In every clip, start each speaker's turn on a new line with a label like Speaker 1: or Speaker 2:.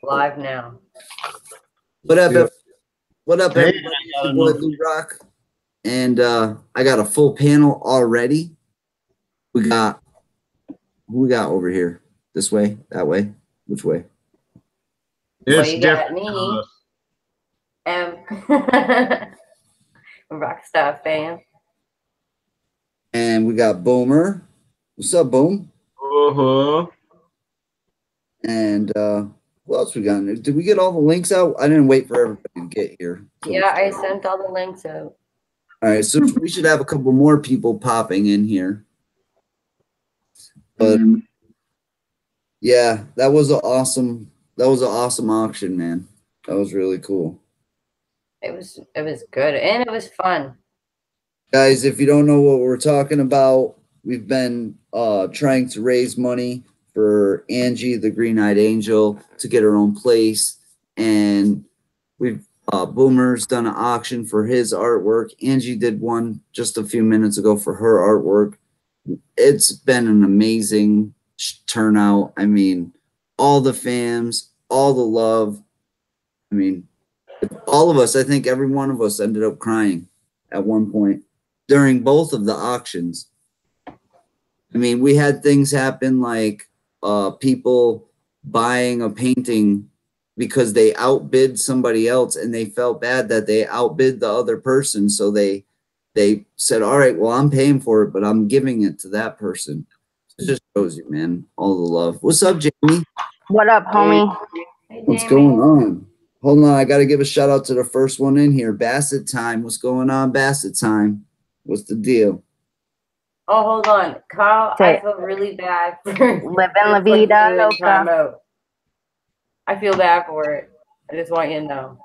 Speaker 1: Live now.
Speaker 2: What up,
Speaker 3: Yeah.
Speaker 2: what up,
Speaker 3: Hey,
Speaker 2: everybody? It's your boy Lou Rock, and I got a full panel already. We got who we got over here? This way, that way, which way?
Speaker 1: Well,
Speaker 3: It's
Speaker 1: you got
Speaker 3: different.
Speaker 1: me. Rockstar fan.
Speaker 2: And we got Boomer. What's up, Boom?
Speaker 3: Uh-huh.
Speaker 2: And who else we got in there? Did we get all the links out? I didn't wait for everybody to get here.
Speaker 1: Yeah, I sent all the links out.
Speaker 2: All right, so we should have a couple more people popping in here. But yeah, that was an awesome auction, man. That was really cool.
Speaker 1: It was good and it was fun.
Speaker 2: Guys, if you don't know what we're talking about, we've been trying to raise money for Angie, the Green-Eyed Angel, to get her own place. And we've Boomer's done an auction for his artwork. Angie did one just a few minutes ago for her artwork. It's been an amazing turnout. I mean, all the fams, all the love. I mean, all of us, I think every one of us ended up crying at one point during both of the auctions. I mean, we had things happen like people buying a painting because they outbid somebody else and they felt bad that they outbid the other person. So they said, all right, well, I'm paying for it, but I'm giving it to that person. It just shows you, man, all the love. What's up, Jamie?
Speaker 4: What up, homie?
Speaker 1: Hey,
Speaker 2: What's
Speaker 1: Jamie.
Speaker 2: going on? Hold on, I got to give a shout out to the first one in here. Bassett Time. What's going on, Bassett Time? What's the deal?
Speaker 1: Oh, hold on, Kyle. I feel really bad for
Speaker 4: living la vida loca.
Speaker 1: I feel bad for it. I just want you to know.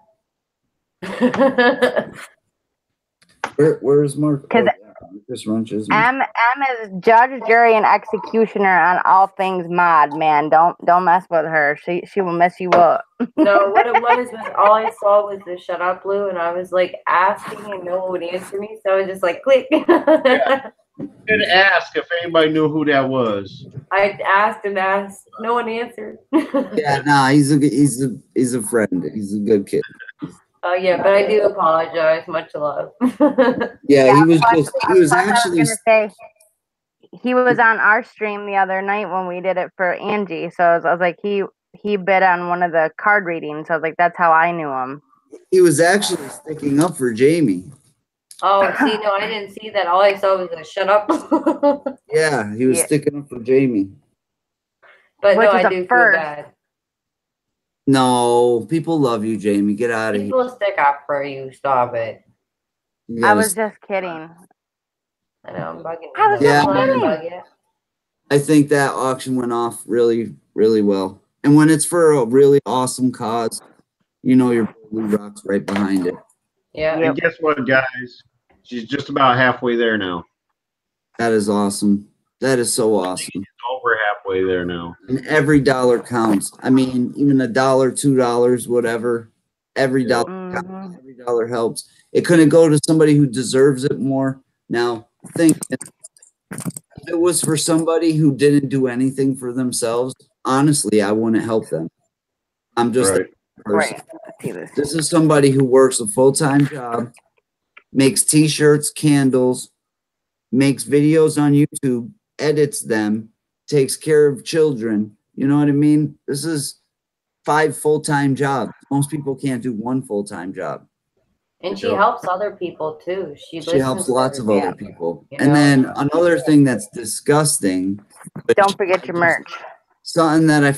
Speaker 2: Where is Mark?
Speaker 4: Because
Speaker 2: Marcus Runches.
Speaker 4: M is judge, jury, and executioner on all things mod. Man, don't mess with her. She will mess you up.
Speaker 1: No, what it was all I saw was the shut up blue, and I was like asking and no one would answer me, so I was just like click.
Speaker 3: Yeah. You could ask if anybody knew who that was.
Speaker 1: I asked and asked, no one answered.
Speaker 2: Yeah, nah, he's a friend. He's a good kid.
Speaker 1: Oh yeah, but I do apologize. Much love.
Speaker 2: Yeah, he was
Speaker 4: he was on our stream the other night when we did it for Angie. So I was like, he bid on one of the card readings. So I was like, that's how I knew him.
Speaker 2: He was actually sticking up for Jamie.
Speaker 1: Oh, see, no, I didn't see that. All I saw was a shut up.
Speaker 2: Yeah, he was sticking up for Jamie.
Speaker 1: But no, I do feel bad.
Speaker 2: No, people love you, Jamie. Get out of here.
Speaker 1: People stick up for you. Stop it.
Speaker 4: I was just kidding.
Speaker 1: I know, I'm bugging.
Speaker 4: I was just kidding.
Speaker 2: I think that auction went off really, really well. And when it's for a really awesome cause, you know your Blue Rock's right behind it.
Speaker 1: Yeah.
Speaker 3: And guess what, guys? She's just about halfway there now.
Speaker 2: That is awesome. That is so awesome.
Speaker 3: She's over halfway there now.
Speaker 2: And every dollar counts. I mean, even $1, $2, whatever. Every dollar counts. Every dollar helps. It couldn't go to somebody who deserves it more. Now, think if it was for somebody who didn't do anything for themselves, honestly, I wouldn't help them. I'm just a person. This is somebody who works a full-time job, makes t-shirts, candles, makes videos on YouTube, edits them, takes care of children. You know what I mean? This is 5 full-time jobs. Most people can't do 1 full-time job.
Speaker 1: And she helps other people too. She
Speaker 2: helps lots of other people. And then another thing that's disgusting.
Speaker 4: Don't forget your merch.
Speaker 2: Something that I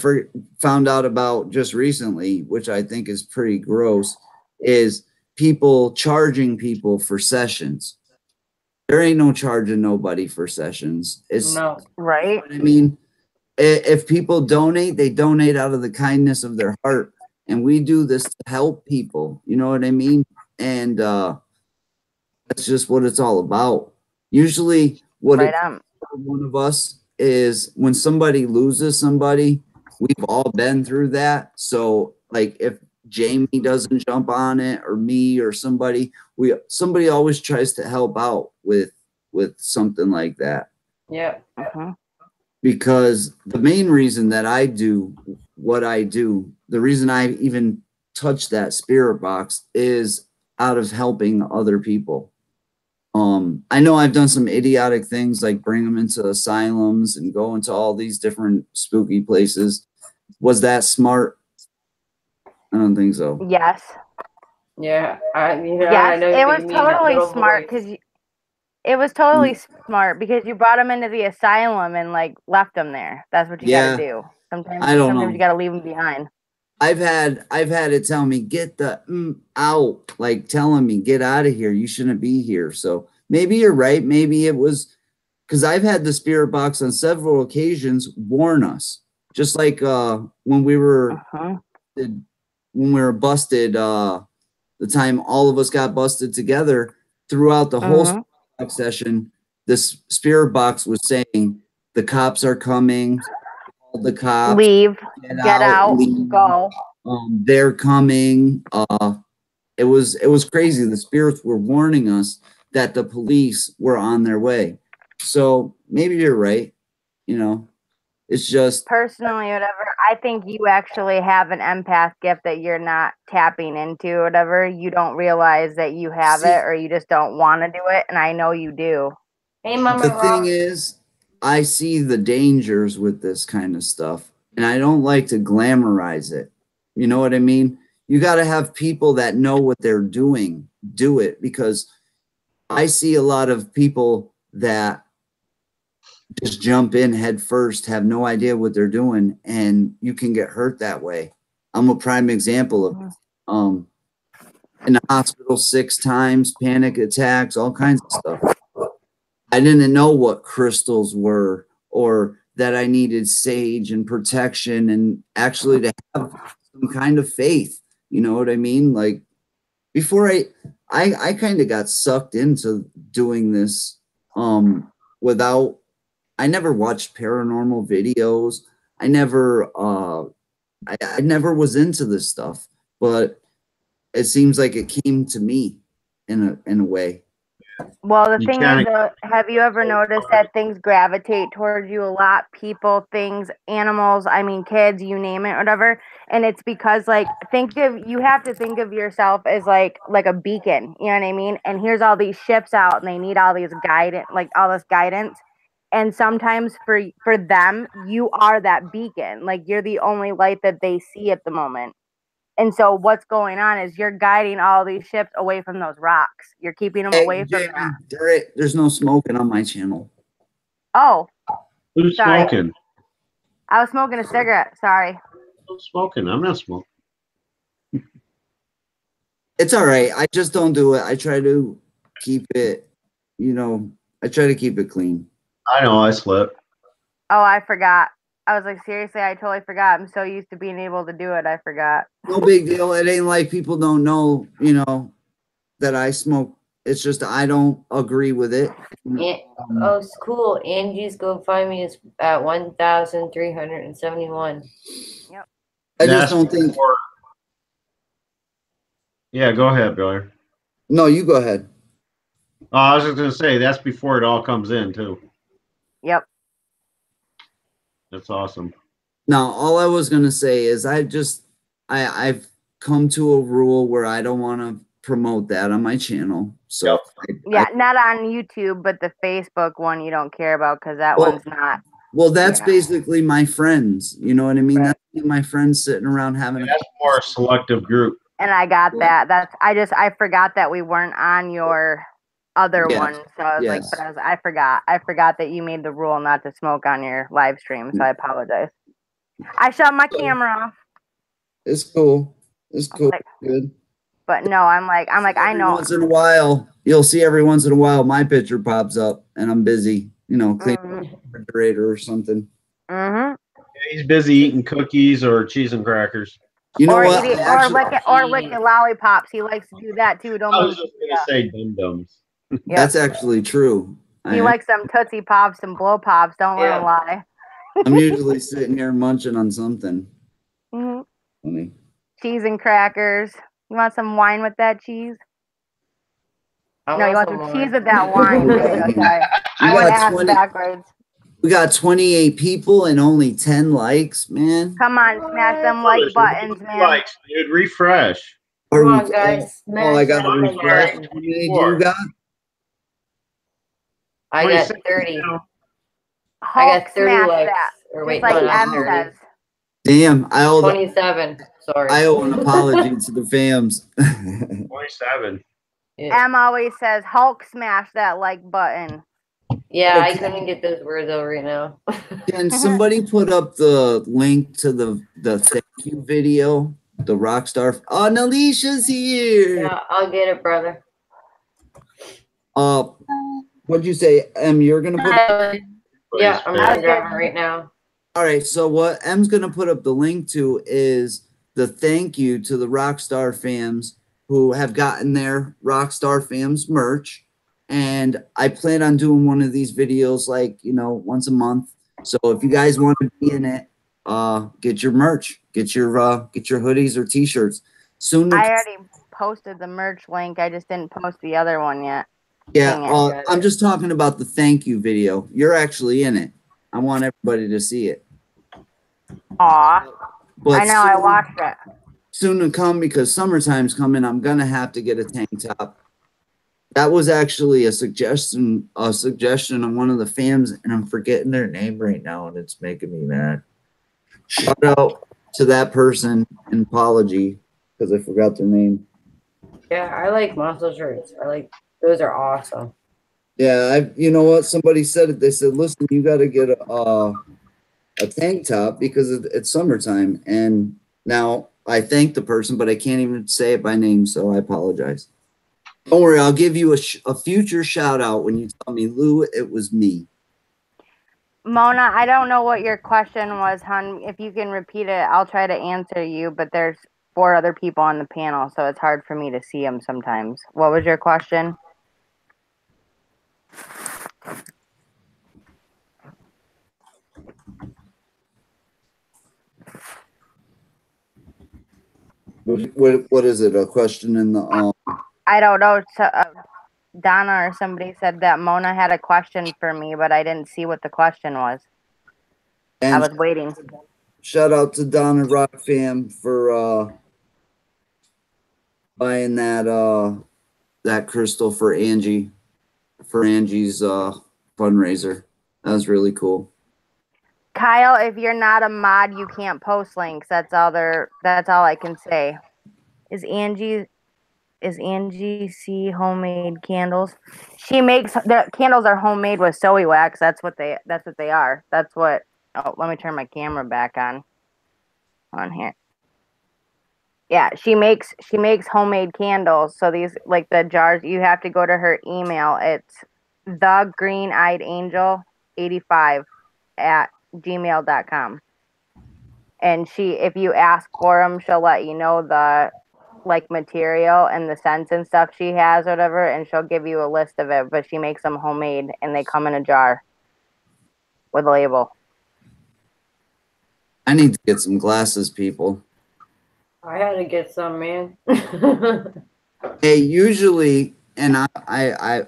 Speaker 2: found out about just recently, which I think is pretty gross, is people charging people for sessions. There ain't no charging nobody for sessions. It's
Speaker 4: right.
Speaker 2: I mean, if people donate, they donate out of the kindness of their heart. And we do this to help people. You know what I mean? And that's just what it's all about. Usually what one of us is when somebody loses somebody, we've all been through that. So like if Jamie doesn't jump on it or me or somebody always tries to help out with something like that.
Speaker 1: Yeah.
Speaker 2: Because the main reason that I do what I do the reason I even touched that spirit box is out of helping other people. I know I've done some idiotic things like bring them into asylums and go into all these different spooky places. Was that smart? I don't think so.
Speaker 4: Yes.
Speaker 1: Yeah, I mean, I
Speaker 4: Yes,
Speaker 1: know
Speaker 4: it
Speaker 1: what
Speaker 4: was
Speaker 1: you mean, that
Speaker 4: totally
Speaker 1: little
Speaker 4: smart
Speaker 1: voice.
Speaker 4: because it was totally smart because you brought them into the asylum and like left them there. That's what you got
Speaker 2: Yeah.
Speaker 4: to do. Sometimes,
Speaker 2: I don't
Speaker 4: sometimes
Speaker 2: know.
Speaker 4: you got to leave them behind.
Speaker 2: I've had it tell me get the out, like telling me get out of here. You shouldn't be here. So maybe you're right. Maybe it was because I've had the spirit box on several occasions warn us. Just like when we were busted, the time all of us got busted together throughout the whole spirit box session, this spirit box was saying the cops are coming. The cops
Speaker 4: Leave, get out,
Speaker 2: leave.
Speaker 4: go.
Speaker 2: They're coming. It was crazy. The spirits were warning us that the police were on their way. So maybe you're right. You know, it's just
Speaker 4: Personally, whatever. I think you actually have an empath gift that you're not tapping into, whatever. You don't realize that you have it, or you just don't want to do it. And I know you do.
Speaker 1: Hey, Mama
Speaker 2: the
Speaker 1: Rock.
Speaker 2: thing is, I see the dangers with this kind of stuff, and I don't like to glamorize it. You know what I mean? You got to have people that know what they're doing do it, because I see a lot of people that just jump in head first, have no idea what they're doing, and you can get hurt that way. I'm a prime example of in the hospital 6 times, panic attacks, all kinds of stuff. I didn't know what crystals were, or that I needed sage and protection, and actually to have some kind of faith. You know what I mean? Like before I kind of got sucked into doing this without. I never watched paranormal videos. I never I never was into this stuff, but it seems like it came to me in a way.
Speaker 4: Well, the thing is, have you ever noticed that things gravitate towards you a lot? People, things, animals, I mean, kids, you name it, whatever. And it's because, like, you have to think of yourself as like a beacon, you know what I mean? And here's all these ships out and they need all these guidance, like all this guidance. And sometimes for them, you are that beacon. Like, you're the only light that they see at the moment. And so what's going on is you're guiding all these ships away from those rocks. You're keeping them away from that.
Speaker 2: There's no smoking on my channel.
Speaker 4: Oh.
Speaker 3: Who's smoking?
Speaker 4: I was smoking a cigarette. Sorry.
Speaker 3: Who's smoking? I'm not smoking.
Speaker 2: It's all right. I just don't do it. I try to keep it, I try to keep it clean.
Speaker 3: I know, I slept.
Speaker 4: Oh, I forgot. I was like, seriously, I totally forgot. I'm so used to being able to do it, I forgot.
Speaker 2: No big deal. It ain't like people don't know, that I smoke. It's just I don't agree with it.
Speaker 1: Oh, it's cool. Angie's GoFundMe is at 1,371.
Speaker 4: Yep.
Speaker 2: I just don't think.
Speaker 3: Yeah, go ahead, brother.
Speaker 2: No, you go ahead.
Speaker 3: I was just gonna say that's before it all comes in too.
Speaker 4: Yep.
Speaker 3: That's awesome.
Speaker 2: Now, all I was gonna say is I've come to a rule where I don't want to promote that on my channel. So
Speaker 4: not on YouTube, but the Facebook one you don't care about because that one's not.
Speaker 2: Well, that's basically my friends. You know what I mean? Right. That's my friends sitting around having.
Speaker 3: That's more a selective group.
Speaker 4: And I got that. I forgot that we weren't on your other one. So I was like, I forgot that you made the rule not to smoke on your live stream. So I apologize. I shut my camera off.
Speaker 2: It's cool. It's cool. Good.
Speaker 4: But no, I'm like, I know.
Speaker 2: Once in a while, you'll see every once in a while my picture pops up and I'm busy, cleaning the refrigerator or something.
Speaker 4: Mm-hmm.
Speaker 3: Yeah, he's busy eating cookies or cheese and crackers.
Speaker 2: You know what?
Speaker 4: Or licking lollipops. He likes to do that too.
Speaker 3: I was just gonna say dum-dums.
Speaker 2: Yep. That's actually true.
Speaker 4: He likes some Tootsie Pops and Blow Pops. Don't let him lie.
Speaker 2: I'm usually sitting here munching on something.
Speaker 4: Mm-hmm.
Speaker 2: Funny.
Speaker 4: Cheese and crackers. You want some wine with that cheese? No, you want some cheese with that wine. Okay. I went ass backwards.
Speaker 2: We got 28 people and only 10 likes, man.
Speaker 4: Come on, smash them like buttons, man.
Speaker 3: Likes, dude. Refresh.
Speaker 1: Come on, guys.
Speaker 2: Oh, I got
Speaker 1: Smash
Speaker 2: to
Speaker 1: that like
Speaker 2: refresh.
Speaker 1: button.
Speaker 2: How many do you got?
Speaker 1: I got 30. I
Speaker 4: Hulk
Speaker 1: got 30
Speaker 4: smash
Speaker 1: likes.
Speaker 4: that.
Speaker 1: Or
Speaker 4: Just
Speaker 1: wait,
Speaker 4: like
Speaker 1: no, not
Speaker 4: M
Speaker 1: 30.
Speaker 4: says.
Speaker 2: Damn, I owe
Speaker 1: 27. Sorry.
Speaker 2: I owe an apology to the fams.
Speaker 3: 27.
Speaker 1: Yeah.
Speaker 4: M always says Hulk smash that like button.
Speaker 1: Yeah, I couldn't get those words out right now.
Speaker 2: Can somebody put up the link to the thank you video? The rockstar. Oh, Nalisha's here.
Speaker 1: Yeah, I'll get it, brother.
Speaker 2: What'd you say, Em? You're gonna put.
Speaker 1: Yeah, I'm gonna grab it right now.
Speaker 2: All right. So what Em's gonna put up the link to is the thank you to the rockstar fams who have gotten their rockstar fams merch, and I plan on doing one of these videos like once a month. So if you guys want to be in it, get your merch, get your hoodies or t-shirts. Soon.
Speaker 4: I already posted the merch link. I just didn't post the other one yet.
Speaker 2: Yeah, I'm just talking about the thank you video. You're actually in it. I want everybody to see it.
Speaker 4: Aw.
Speaker 2: But
Speaker 4: I know, I watched it.
Speaker 2: Soon to come because summertime's coming. I'm gonna have to get a tank top. That was actually a suggestion of one of the fans, and I'm forgetting their name right now, and it's making me mad. Shout out to that person, and apology because I forgot their name.
Speaker 1: Yeah, I like muscle shirts. Those are awesome.
Speaker 2: Yeah, you know what? Somebody said it. They said, "Listen, you got to get a tank top because it's summertime." And now I thank the person, but I can't even say it by name, so I apologize. Don't worry, I'll give you a future shout out when you tell me, Lou, it was me.
Speaker 4: Mona, I don't know what your question was, hon. If you can repeat it, I'll try to answer you, but there's 4 other people on the panel, so it's hard for me to see them sometimes. What was your question?
Speaker 2: What is it? A question in the
Speaker 4: I don't know. Donna or somebody said that Mona had a question for me, but I didn't see what the question was. I was waiting.
Speaker 2: Shout out to Donna Rock Fam for buying that crystal for Angie's fundraiser. That was really cool.
Speaker 4: Kyle, if you're not a mod, you can't post links. That's all I can say. Is Angie C homemade candles? She makes the candles are homemade with soy wax. That's what they are. That's what. Oh, let me turn my camera back on here. Yeah, she makes homemade candles. So these, like the jars, you have to go to her email. It's thegreeneyedangel85@gmail.com. And if you ask for them, she'll let you know the material and the scents and stuff she has or whatever, and she'll give you a list of it. But she makes them homemade, and they come in a jar with a label.
Speaker 2: I need to get some glasses, people.
Speaker 1: I had to get some, man.
Speaker 2: Hey, usually, and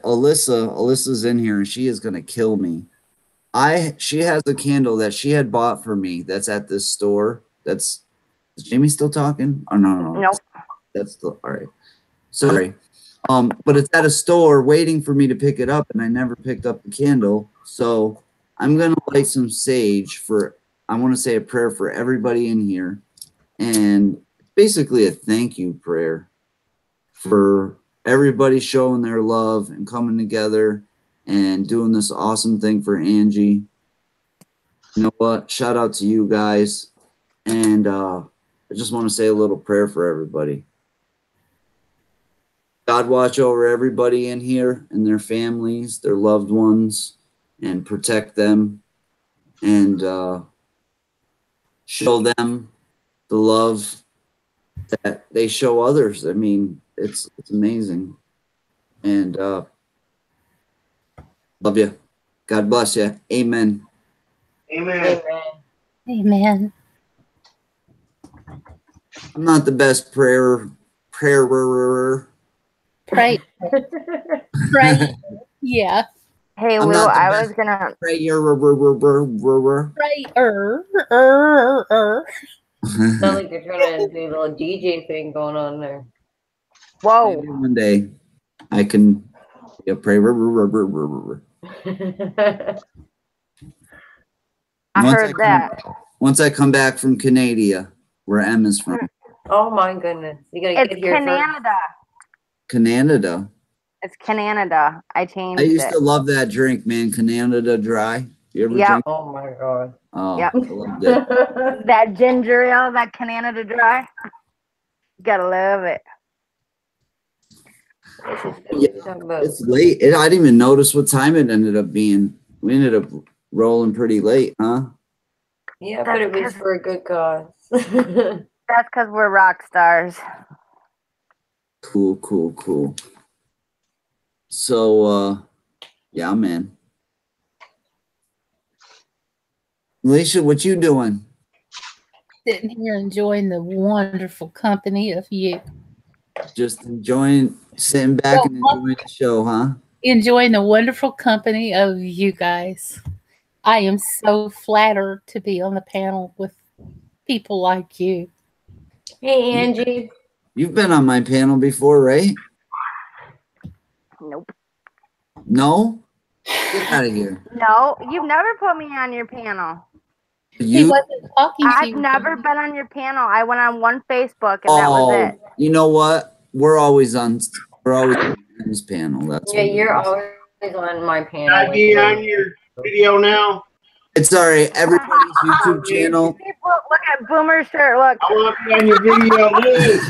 Speaker 2: Alyssa's in here, and she is gonna kill me. She has a candle that she had bought for me. That's at this store. Is Jamie still talking? Oh no.
Speaker 4: Nope.
Speaker 2: That's all right. Sorry. But it's at a store waiting for me to pick it up, and I never picked up the candle. So I'm gonna light some sage I want to say a prayer for everybody in here, and basically a thank you prayer for everybody showing their love and coming together and doing this awesome thing for Angie. You know what? Shout out to you guys. And I just want to say a little prayer for everybody. God watch over everybody in here and their families, their loved ones, and protect them and show them the love that they show others. I mean, it's amazing. And love you. God bless you. Amen.
Speaker 3: Amen.
Speaker 5: Amen.
Speaker 2: I'm not the best prayer.
Speaker 5: Right. Right. Yeah.
Speaker 4: Hey
Speaker 2: I'm
Speaker 4: Lou,
Speaker 2: not the
Speaker 4: I
Speaker 2: best
Speaker 4: was gonna.
Speaker 1: Sound like they're trying to do a little DJ thing going on there.
Speaker 4: Whoa.
Speaker 2: Maybe one day I can pray.
Speaker 4: I heard that.
Speaker 2: Once I come back from Canada, where M is from.
Speaker 1: Oh my goodness. You gotta
Speaker 4: It's
Speaker 1: get here first.
Speaker 4: Canada.
Speaker 2: Canada.
Speaker 4: It's Canada. I
Speaker 2: I
Speaker 4: changed
Speaker 2: used
Speaker 4: it.
Speaker 2: to love that drink, man. Canada Dry. You ever
Speaker 4: Yep.
Speaker 2: drink?
Speaker 1: Oh my god.
Speaker 2: Oh,
Speaker 4: Yep.
Speaker 2: I loved it.
Speaker 4: That ginger ale, that Canada Dry. Gotta love it.
Speaker 2: It's late. I didn't even notice what time it ended up being. We ended up rolling pretty late, huh?
Speaker 1: Yeah, but it was for a good cause.
Speaker 4: That's because we're rock stars.
Speaker 2: Cool. So, yeah, man. Alicia, what you doing?
Speaker 5: Sitting here enjoying the wonderful company of you.
Speaker 2: Just enjoying, sitting back and enjoying the show, huh?
Speaker 5: Enjoying the wonderful company of you guys. I am so flattered to be on the panel with people like you.
Speaker 1: Hey, Angie.
Speaker 2: You've been on my panel before, right?
Speaker 4: Nope.
Speaker 2: No? Get out of here.
Speaker 4: No, you've never put me on your panel.
Speaker 5: He wasn't talking to
Speaker 4: I've
Speaker 5: you.
Speaker 4: never been on your panel. I went on one Facebook and that was it.
Speaker 2: You know what? We're always on this panel. That's
Speaker 1: Yeah,
Speaker 2: what
Speaker 1: you're always on my
Speaker 3: Can
Speaker 1: panel.
Speaker 3: I be on your video now?
Speaker 2: it's all right. Everybody's YouTube channel.
Speaker 4: People, look at Boomer's shirt. Look.
Speaker 3: I want to be on your video, Liz.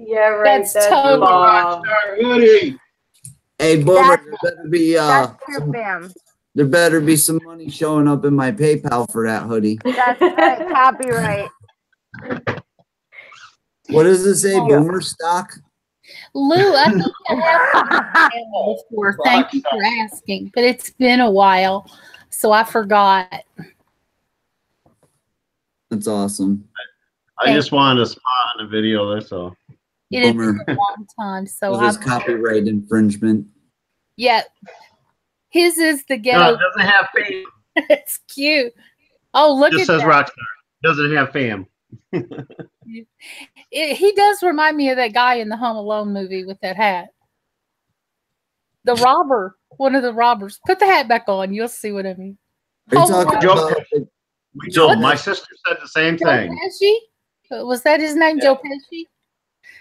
Speaker 1: Yeah, right.
Speaker 5: That's totally
Speaker 3: Rockstar hoodie.
Speaker 2: Hey, Boomer, there better be
Speaker 4: That's true, fam.
Speaker 2: there better be some money showing up in my PayPal for that hoodie.
Speaker 4: That's right. Copyright.
Speaker 2: What does it say? Boomer stock?
Speaker 5: Lou, I think I have been on the panel before. Thank you for asking, but it's been a while, so I forgot.
Speaker 2: That's awesome.
Speaker 3: I just wanted to spot on the video, that's all.
Speaker 5: It has
Speaker 2: Boomer.
Speaker 5: been a long time, so
Speaker 2: This is copyright infringement.
Speaker 5: yeah. His is the
Speaker 3: No,
Speaker 5: ghetto.
Speaker 3: it doesn't have fam.
Speaker 5: It's cute. Oh, look
Speaker 3: It
Speaker 5: at
Speaker 3: just says
Speaker 5: that.
Speaker 3: Rockstar. Doesn't have fam.
Speaker 5: He does remind me of that guy in the Home Alone movie with that hat. The robber, one of the robbers. Put the hat back on. You'll see what I mean.
Speaker 2: Are you
Speaker 5: Home
Speaker 2: talking
Speaker 5: Alone.
Speaker 2: about
Speaker 3: No, my sister said the same
Speaker 5: Joe
Speaker 3: thing.
Speaker 5: Pesci? Was that his name, Joe Pesci?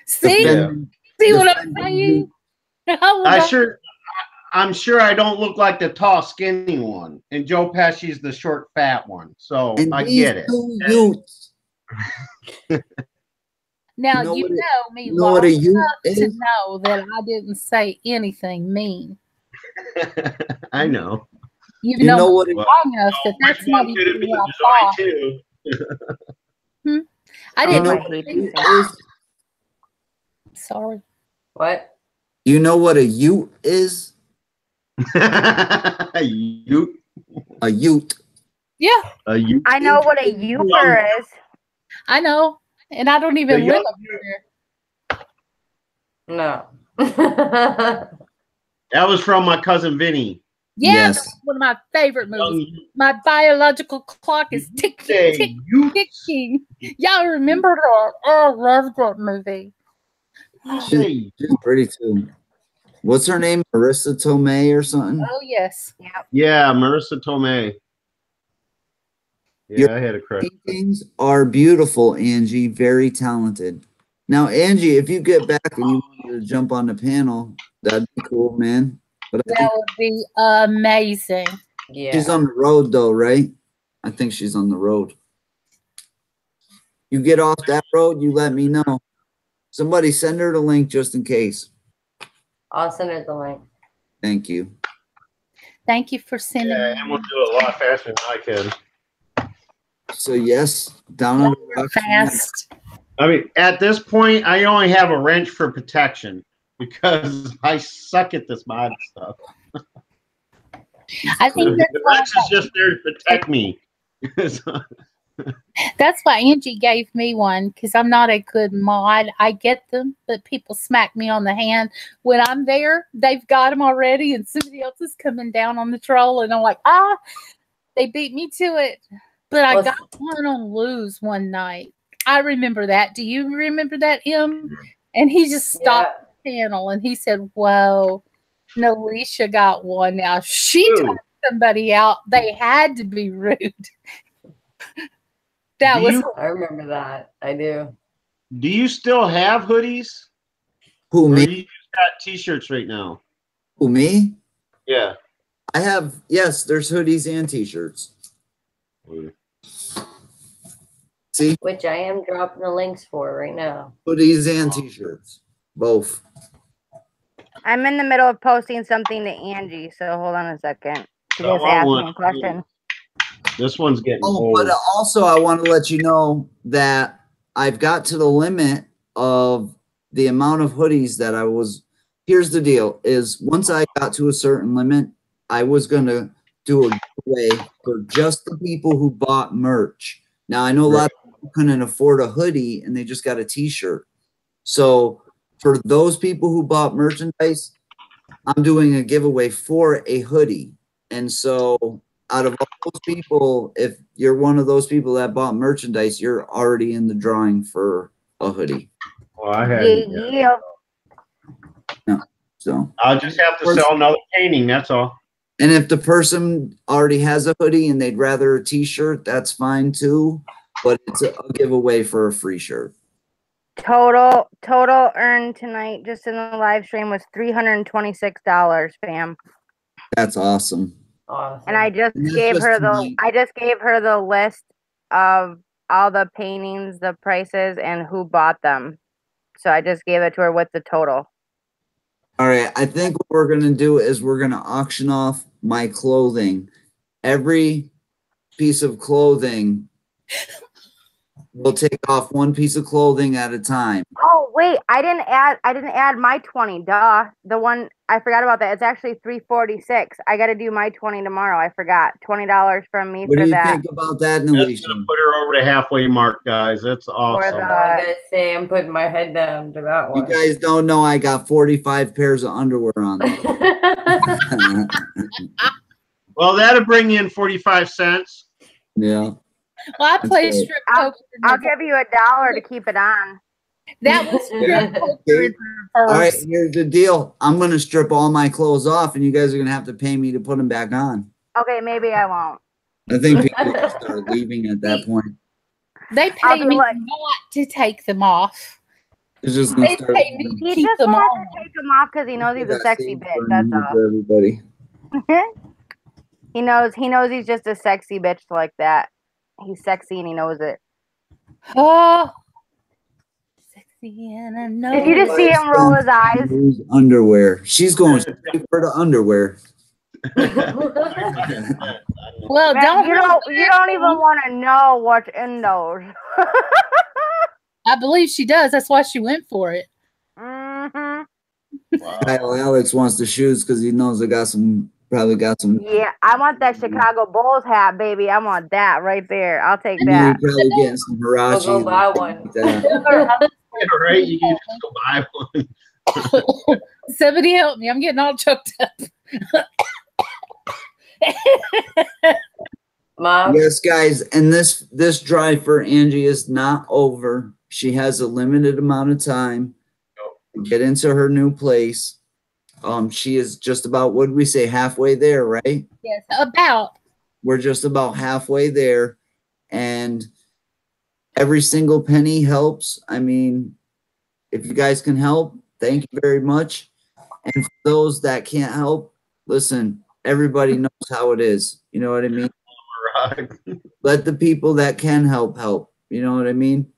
Speaker 5: See?
Speaker 2: defending-
Speaker 5: See what I'm
Speaker 2: defending
Speaker 5: saying?
Speaker 3: I'm sure I don't look like the tall, skinny one, and Joe Pesci's the short, fat one. So
Speaker 2: And
Speaker 3: I
Speaker 2: these
Speaker 3: get it.
Speaker 2: two youths,
Speaker 5: Now,
Speaker 2: You know
Speaker 5: you
Speaker 2: what it-
Speaker 5: know me
Speaker 2: you know what
Speaker 5: long
Speaker 2: a youth
Speaker 5: enough to
Speaker 2: is?
Speaker 5: know that I didn't say anything mean.
Speaker 3: I know.
Speaker 5: You've
Speaker 2: You
Speaker 5: known
Speaker 2: know
Speaker 5: me
Speaker 2: what it-
Speaker 5: long enough that that's
Speaker 3: Which
Speaker 5: not
Speaker 3: one could it
Speaker 5: even
Speaker 3: be?
Speaker 5: what
Speaker 3: There's
Speaker 5: I thought.
Speaker 3: only two.
Speaker 5: I
Speaker 2: You
Speaker 5: didn't
Speaker 2: know
Speaker 4: I
Speaker 2: what a
Speaker 4: hate
Speaker 2: youth
Speaker 4: these
Speaker 2: is?
Speaker 5: Sorry.
Speaker 1: What?
Speaker 2: You know what a youth is?
Speaker 3: You,
Speaker 2: A youth.
Speaker 5: Yeah,
Speaker 3: you.
Speaker 4: I know what a youper is.
Speaker 5: I know. And I don't even
Speaker 3: The
Speaker 5: live
Speaker 3: young
Speaker 5: up here.
Speaker 1: No.
Speaker 3: That was from my cousin Vinny.
Speaker 5: Yeah,
Speaker 2: Yes.
Speaker 5: that's one of my favorite movies.
Speaker 3: Young
Speaker 5: My biological clock is ticking,
Speaker 3: say
Speaker 5: ticking,
Speaker 3: you.
Speaker 5: ticking. Y'all remember that? Oh, I love that movie.
Speaker 3: Say
Speaker 2: She's pretty too. What's her name? Marissa Tomei or something?
Speaker 5: Oh, yes.
Speaker 3: Yeah, Marissa Tomei. Yeah,
Speaker 2: Your
Speaker 3: I had a crush.
Speaker 2: paintings are beautiful, Angie. Very talented. Now, Angie, if you get back and you wanted to jump on the panel, that'd be cool, man. But I
Speaker 5: That
Speaker 2: think
Speaker 5: would be amazing.
Speaker 1: Yeah.
Speaker 2: she's on the road, though, right? I think she's on the road. You get off that road, you let me know. Somebody send her the link just in case.
Speaker 1: I'll send her the link.
Speaker 2: Thank you.
Speaker 5: Thank you for sending
Speaker 3: Yeah,
Speaker 5: me
Speaker 3: and we'll do it a lot faster than I can.
Speaker 2: So, yes, down on the rocks.
Speaker 5: fast.
Speaker 3: I mean, at this point, I only have a wrench for protection because I suck at this mod stuff.
Speaker 5: I think that's
Speaker 3: The
Speaker 5: why
Speaker 3: wrench is just there to protect me.
Speaker 5: That's why Angie gave me one because I'm not a good mod. I get them, but people smack me on the hand. When I'm there, they've got them already, and somebody else is coming down on the troll, and I'm like, they beat me to it. But I got one on Lose one night. I remember that. Do you remember that, Em? And he just stopped the panel, and he said, whoa, Nalisha got one now. She took somebody out. They had to be rude. I
Speaker 1: remember that. I do.
Speaker 3: Do you still have hoodies?
Speaker 2: Who, me?
Speaker 3: Or you just got t-shirts right now?
Speaker 2: Who, me?
Speaker 3: Yeah.
Speaker 2: I have, yes, there's hoodies and t-shirts. See?
Speaker 1: Which I am dropping the links for right now.
Speaker 2: Hoodies and t-shirts. Both.
Speaker 4: I'm in the middle of posting something to Angie, so hold on a second. She just asked me a question.
Speaker 3: This one's getting old.
Speaker 2: But also I want to let you know that I've got to the limit of the amount of hoodies that I was. Here's the deal: is once I got to a certain limit, I was going to do a giveaway for just the people who bought merch. Now I know a lot of people couldn't afford a hoodie and they just got a t-shirt. So for those people who bought merchandise, I'm doing a giveaway for a hoodie. And so out of all those people, if you're one of those people that bought merchandise, you're already in the drawing for a hoodie.
Speaker 3: Well, I had
Speaker 2: So
Speaker 3: I'll just have to sell another painting, that's all.
Speaker 2: And if the person already has a hoodie and they'd rather a t-shirt, that's fine too. But it's a giveaway for a free shirt.
Speaker 4: Total earned tonight just in the live stream was $326, fam.
Speaker 2: That's awesome.
Speaker 1: Awesome.
Speaker 4: And I just gave her the list of all the paintings, the prices, and who bought them. So I just gave it to her with the total.
Speaker 2: All right. I think what we're gonna do is we're gonna auction off my clothing. Every piece of clothing, we'll take off one piece of clothing at a time.
Speaker 4: Oh wait, I didn't add my 20. Duh. The one I forgot about that. It's actually $346. I got to do my 20 tomorrow. I forgot. $20 from me
Speaker 2: What
Speaker 4: for
Speaker 2: do you
Speaker 4: that.
Speaker 2: think about that,
Speaker 3: That's
Speaker 2: Nalisha?
Speaker 3: gonna put her over the halfway mark, guys. That's awesome.
Speaker 1: I gotta say, I'm putting my head down to that
Speaker 2: You
Speaker 1: one.
Speaker 2: guys don't know I got 45 pairs of underwear on there.
Speaker 3: Well, that'll bring in 45 cents.
Speaker 2: Yeah.
Speaker 5: Well, I play strip poker.
Speaker 4: I'll give you $1 to keep it on.
Speaker 5: That was strip poker.
Speaker 2: All right, here's the deal. I'm going to strip all my clothes off, and you guys are going to have to pay me to put them back on.
Speaker 4: Okay, maybe I won't.
Speaker 2: I think people will start leaving at that point.
Speaker 5: They pay me not to take them off.
Speaker 2: It's just
Speaker 5: They pay me to
Speaker 4: He
Speaker 5: keep
Speaker 4: just
Speaker 5: them
Speaker 4: wants
Speaker 5: on.
Speaker 4: to take them off because he knows he's a sexy bitch. That's all.
Speaker 2: For everybody.
Speaker 4: He knows he's just a sexy bitch like that. He's sexy and he knows it.
Speaker 5: Oh, sexy and I know.
Speaker 4: Did you just see him roll his eyes?
Speaker 2: Underwear. She's going straight for the underwear.
Speaker 5: Well,
Speaker 4: Man, you don't even want to know what's in those.
Speaker 5: I believe she does. That's why she went for it.
Speaker 4: Mm-hmm.
Speaker 3: Wow.
Speaker 2: Kyle Alex wants the shoes because he knows they got some. Probably got some.
Speaker 4: Yeah, I want that Chicago Bulls hat, baby. I want that right there. I'll take
Speaker 2: And
Speaker 4: that.
Speaker 2: you're probably getting some Hirachi.
Speaker 1: Go buy one.
Speaker 2: Like that.
Speaker 3: Yeah, right? You can just go buy one.
Speaker 5: Somebody help me. I'm getting all choked up.
Speaker 1: Mom.
Speaker 2: Yes, guys, and this drive for Angie is not over. She has a limited amount of time to get into her new place. She is just about, what did we say, halfway there, right?
Speaker 5: Yes, about.
Speaker 2: We're just about halfway there, and every single penny helps. I mean, if you guys can help, thank you very much. And for those that can't help, listen, everybody knows how it is. You know what I mean? Let the people that can help. You know what I mean?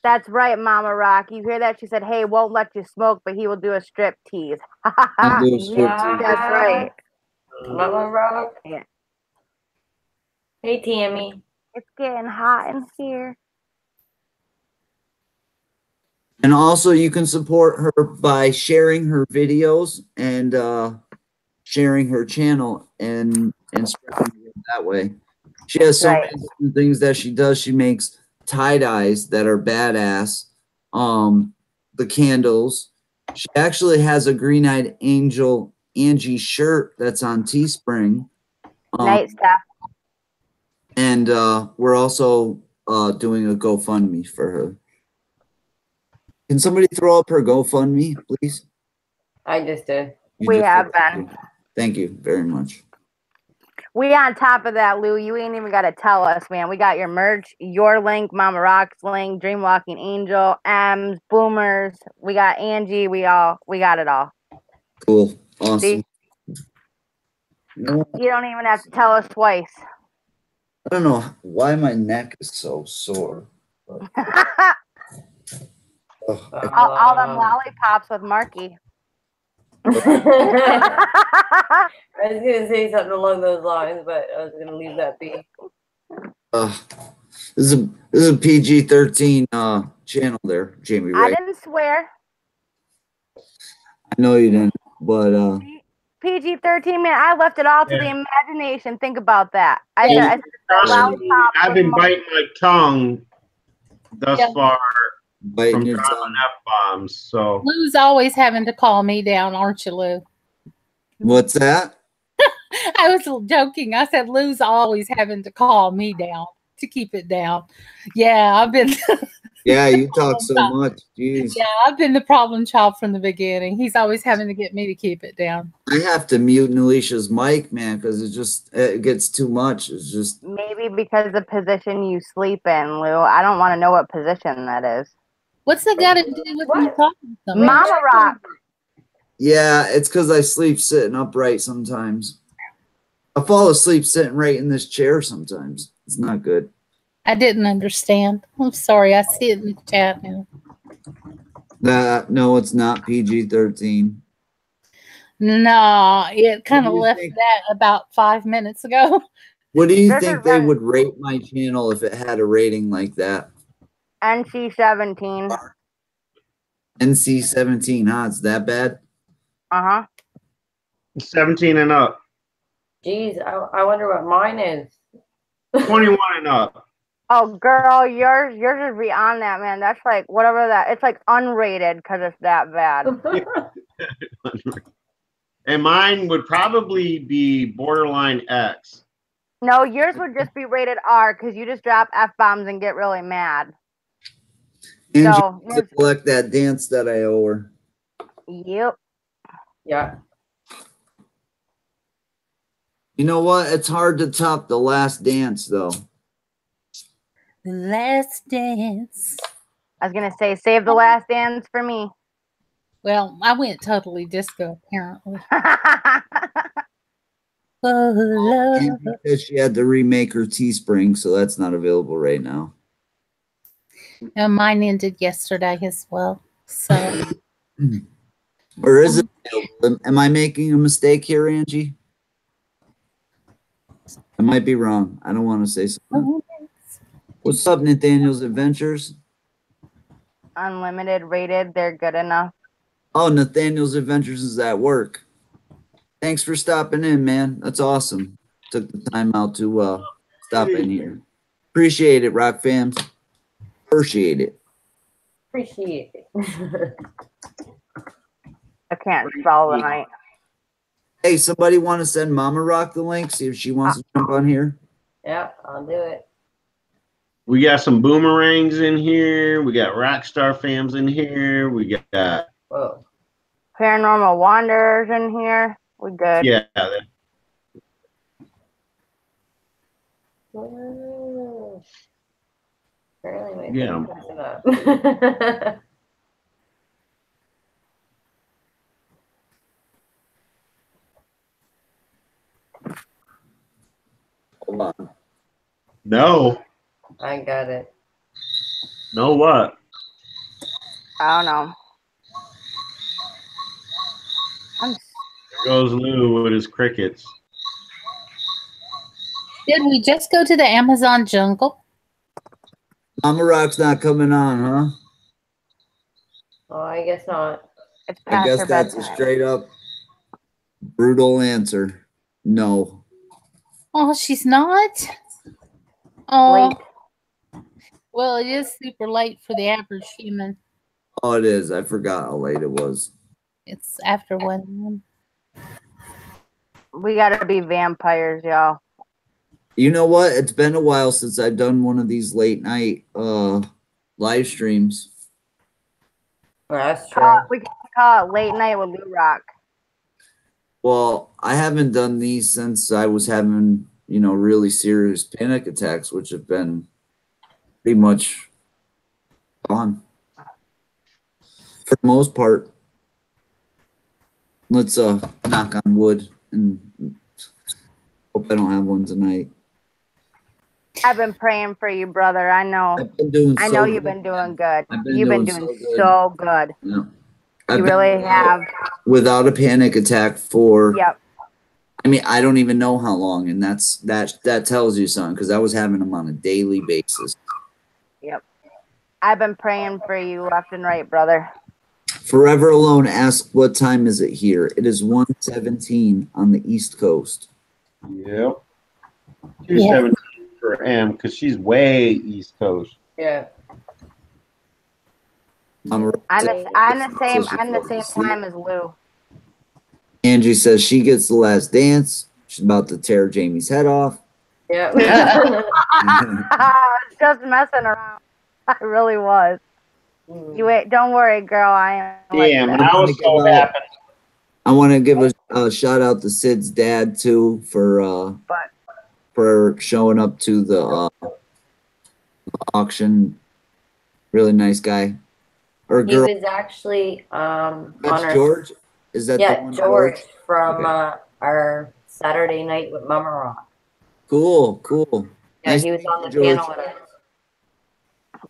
Speaker 4: That's right, Mama Rock. You hear that? She said, hey, won't let you smoke, but he will do a strip tease.
Speaker 2: I'll do a strip tease.
Speaker 4: That's right.
Speaker 1: Mama Rock.
Speaker 4: Yeah.
Speaker 1: Hey, Tammy.
Speaker 4: It's getting hot in here.
Speaker 2: And also you can support her by sharing her videos and sharing her channel and spreading it that way. She has so
Speaker 4: Right.
Speaker 2: many different things that she does. She makes tie-dyes that are badass. The candles. She actually has a green-eyed angel Angie shirt that's on Teespring.
Speaker 4: Night stuff.
Speaker 2: And we're also doing a GoFundMe for her. Can somebody throw up her GoFundMe, please?
Speaker 1: I just did.
Speaker 4: We have been.
Speaker 2: Thank you very much.
Speaker 4: We on top of that, Lou. You ain't even got to tell us, man. We got your merch, your link, Mama Rock's link, Dream Walking Angel, M's, Boomers. We got Angie. We got it all.
Speaker 2: Cool. Awesome.
Speaker 4: See? You don't even have to tell us twice.
Speaker 2: I don't know why my neck is so sore. But,
Speaker 4: all them lollipops with Marky.
Speaker 1: I was gonna say something along those lines, but I was gonna leave that be.
Speaker 2: This is a PG-13 channel there, Jamie. Right?
Speaker 4: I didn't swear.
Speaker 2: I know you didn't, but
Speaker 4: PG-13, man. I left it all to the imagination. Think about that. I said lollipop.
Speaker 3: I've been biting my tongue thus far
Speaker 2: biting
Speaker 3: from
Speaker 2: your
Speaker 3: dropping
Speaker 2: tongue.
Speaker 3: F-bombs. So
Speaker 5: Lou's always having to call me down, aren't you, Lou?
Speaker 2: What's that?
Speaker 5: I was joking. I said Lou's always having to call me down to keep it down. Yeah, I've been.
Speaker 2: Yeah, you talk so much. Jeez.
Speaker 5: Yeah, I've been the problem child from the beginning. He's always having to get me to keep it down.
Speaker 2: I have to mute Alicia's mic, man, because it gets too much. It's just
Speaker 4: Maybe because the position you sleep in, Lou. I don't want to know what position that is.
Speaker 5: What's that got to do with me talking to somebody?
Speaker 4: Mama Rock.
Speaker 2: yeah, it's because I sleep sitting upright sometimes. I fall asleep sitting right in this chair sometimes. It's not good.
Speaker 5: I didn't understand. I'm sorry. I see it in the chat now.
Speaker 2: No, it's not PG-13.
Speaker 5: No, it kind of
Speaker 2: do you
Speaker 5: left
Speaker 2: think?
Speaker 5: that about 5 minutes ago.
Speaker 2: What do you
Speaker 4: This
Speaker 2: think
Speaker 4: is
Speaker 2: they
Speaker 4: a-
Speaker 2: would rate my channel if it had a rating like that?
Speaker 4: NC-17.
Speaker 2: NC-17, huh? It's that bad?
Speaker 3: 17 and up,
Speaker 1: Jeez, I wonder what mine is.
Speaker 3: 21 and up.
Speaker 4: Oh, girl, yours is beyond that, man. That's like whatever that. It's like unrated because it's that bad.
Speaker 3: And mine would probably be borderline X.
Speaker 4: No, yours would just be rated R because you just drop F-bombs and get really mad.
Speaker 2: And
Speaker 4: So,
Speaker 2: to collect that dance that I owe her.
Speaker 4: Yep.
Speaker 1: Yeah.
Speaker 2: You know what? It's hard to top the last dance, though.
Speaker 5: The Last Dance.
Speaker 4: I was gonna say, save the last dance for me.
Speaker 5: Well, I went totally disco, apparently. Oh, love.
Speaker 2: And because she had to remake her Teespring, so that's not available right now.
Speaker 5: And mine ended yesterday as well. So
Speaker 2: Or is it available? Am I making a mistake here, Angie? I might be wrong. I don't want to say something. What's up, Nathaniel's Adventures?
Speaker 4: Unlimited rated, they're good enough.
Speaker 2: Oh, Nathaniel's Adventures is at work. Thanks for stopping in, man. That's awesome. Took the time out to stop in here. Appreciate it, Rock Fams. Appreciate it.
Speaker 1: Appreciate it.
Speaker 4: I can't spell tonight.
Speaker 2: Hey, somebody want to send Mama Rock the link? See if she wants to jump on here.
Speaker 1: Yeah, I'll do it.
Speaker 3: We got some boomerangs in here. We got rockstar fams in here. We got
Speaker 1: Whoa.
Speaker 4: Paranormal Wanderers in here. We good.
Speaker 3: yeah.
Speaker 1: Whoa. Apparently my
Speaker 3: Yeah.
Speaker 1: thing's messing up.
Speaker 2: Hold on.
Speaker 3: No.
Speaker 1: I got it.
Speaker 3: No what?
Speaker 4: I don't know.
Speaker 3: There goes Lou with his crickets.
Speaker 5: did we just go to the Amazon jungle?
Speaker 2: Mama Rock's not coming on, huh?
Speaker 1: Oh, I guess not.
Speaker 4: It's
Speaker 2: I
Speaker 4: past
Speaker 2: guess
Speaker 4: her
Speaker 2: that's a
Speaker 4: bedtime.
Speaker 2: straight up brutal answer. No.
Speaker 5: Oh, she's not. Oh,
Speaker 4: Late.
Speaker 5: well, it is super late for the average human.
Speaker 2: Oh, it is. I forgot how late it was.
Speaker 5: It's after 1 a.m.
Speaker 4: We gotta be vampires, y'all.
Speaker 2: You know what? It's been a while since I've done one of these late night live streams.
Speaker 1: Well, that's true.
Speaker 4: We can call it late night with Lou Rock.
Speaker 2: Well, I haven't done these since I was having, really serious panic attacks, which have been pretty much gone for the most part. Let's knock on wood and hope I don't have one tonight.
Speaker 4: I've been praying for you, brother. I know.
Speaker 2: I've been doing
Speaker 4: I
Speaker 2: so
Speaker 4: know you've
Speaker 2: good.
Speaker 4: been doing good.
Speaker 2: I've
Speaker 4: You've been doing so good.
Speaker 2: Yeah.
Speaker 4: You
Speaker 2: I've
Speaker 4: really
Speaker 2: been
Speaker 4: have.
Speaker 2: without a panic attack for
Speaker 4: Yep.
Speaker 2: I mean, I don't even know how long, and that tells you something, because I was having them on a daily basis.
Speaker 4: Yep. I've been praying for you left and right, brother.
Speaker 2: Forever Alone asks, what time is it here? It is 1:17 on the East Coast.
Speaker 3: Yep. 2:17 for M, because she's way East Coast.
Speaker 1: Yeah.
Speaker 4: I'm the same time as Lou.
Speaker 2: Angie says she gets the last dance. She's about to tear Jamie's head off.
Speaker 1: Yeah.
Speaker 4: I was just messing around. I really was. You wait. Don't worry, girl. I am.
Speaker 3: Damn,
Speaker 4: like
Speaker 3: and I was so happy.
Speaker 2: I want to give a shout out to Sid's dad too for showing up to the auction. Really nice guy or girl.
Speaker 1: He was actually
Speaker 2: That's George. Is that the one,
Speaker 1: George from our Saturday night with Mama Rock.
Speaker 2: Cool.
Speaker 1: Yeah,
Speaker 2: Nice
Speaker 1: he was
Speaker 2: to
Speaker 1: on
Speaker 2: meet
Speaker 1: the
Speaker 2: you,
Speaker 1: panel
Speaker 2: George.
Speaker 1: with us.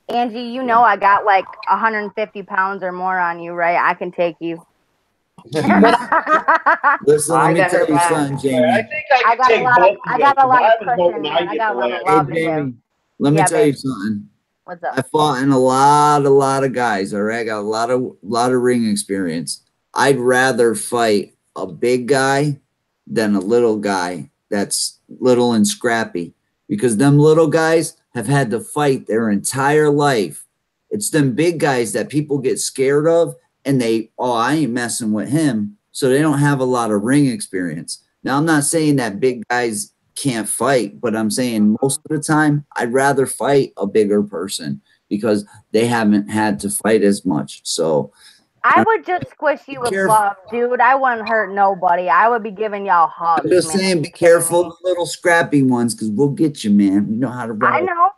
Speaker 4: Angie, you know I got like 150 pounds or more on you, right? I can take you.
Speaker 2: Listen, let me tell you something, Jamie.
Speaker 3: I think I can take both of
Speaker 4: I got a lot of
Speaker 3: I was hoping
Speaker 4: cushion.
Speaker 3: I
Speaker 4: I
Speaker 3: get
Speaker 4: got
Speaker 3: the
Speaker 4: a lot
Speaker 3: last.
Speaker 4: of love
Speaker 2: Hey,
Speaker 4: to give.
Speaker 2: Jamie, let me
Speaker 4: Yeah,
Speaker 2: tell
Speaker 4: babe.
Speaker 2: you something.
Speaker 4: What's up?
Speaker 2: I fought in a lot of guys. All right, I got a lot of ring experience. I'd rather fight a big guy than a little guy that's little and scrappy, because them little guys have had to fight their entire life. It's them big guys that people get scared of, and I ain't messing with him, so they don't have a lot of ring experience. Now, I'm not saying that big guys can't fight, but I'm saying most of the time I'd rather fight a bigger person because they haven't had to fight as much. So
Speaker 4: I would just squish you with love, dude. I wouldn't hurt nobody. I would be giving y'all hugs.
Speaker 2: I'm just saying, be careful of little scrappy ones, because we'll get you, man. You know how to run.
Speaker 4: I know.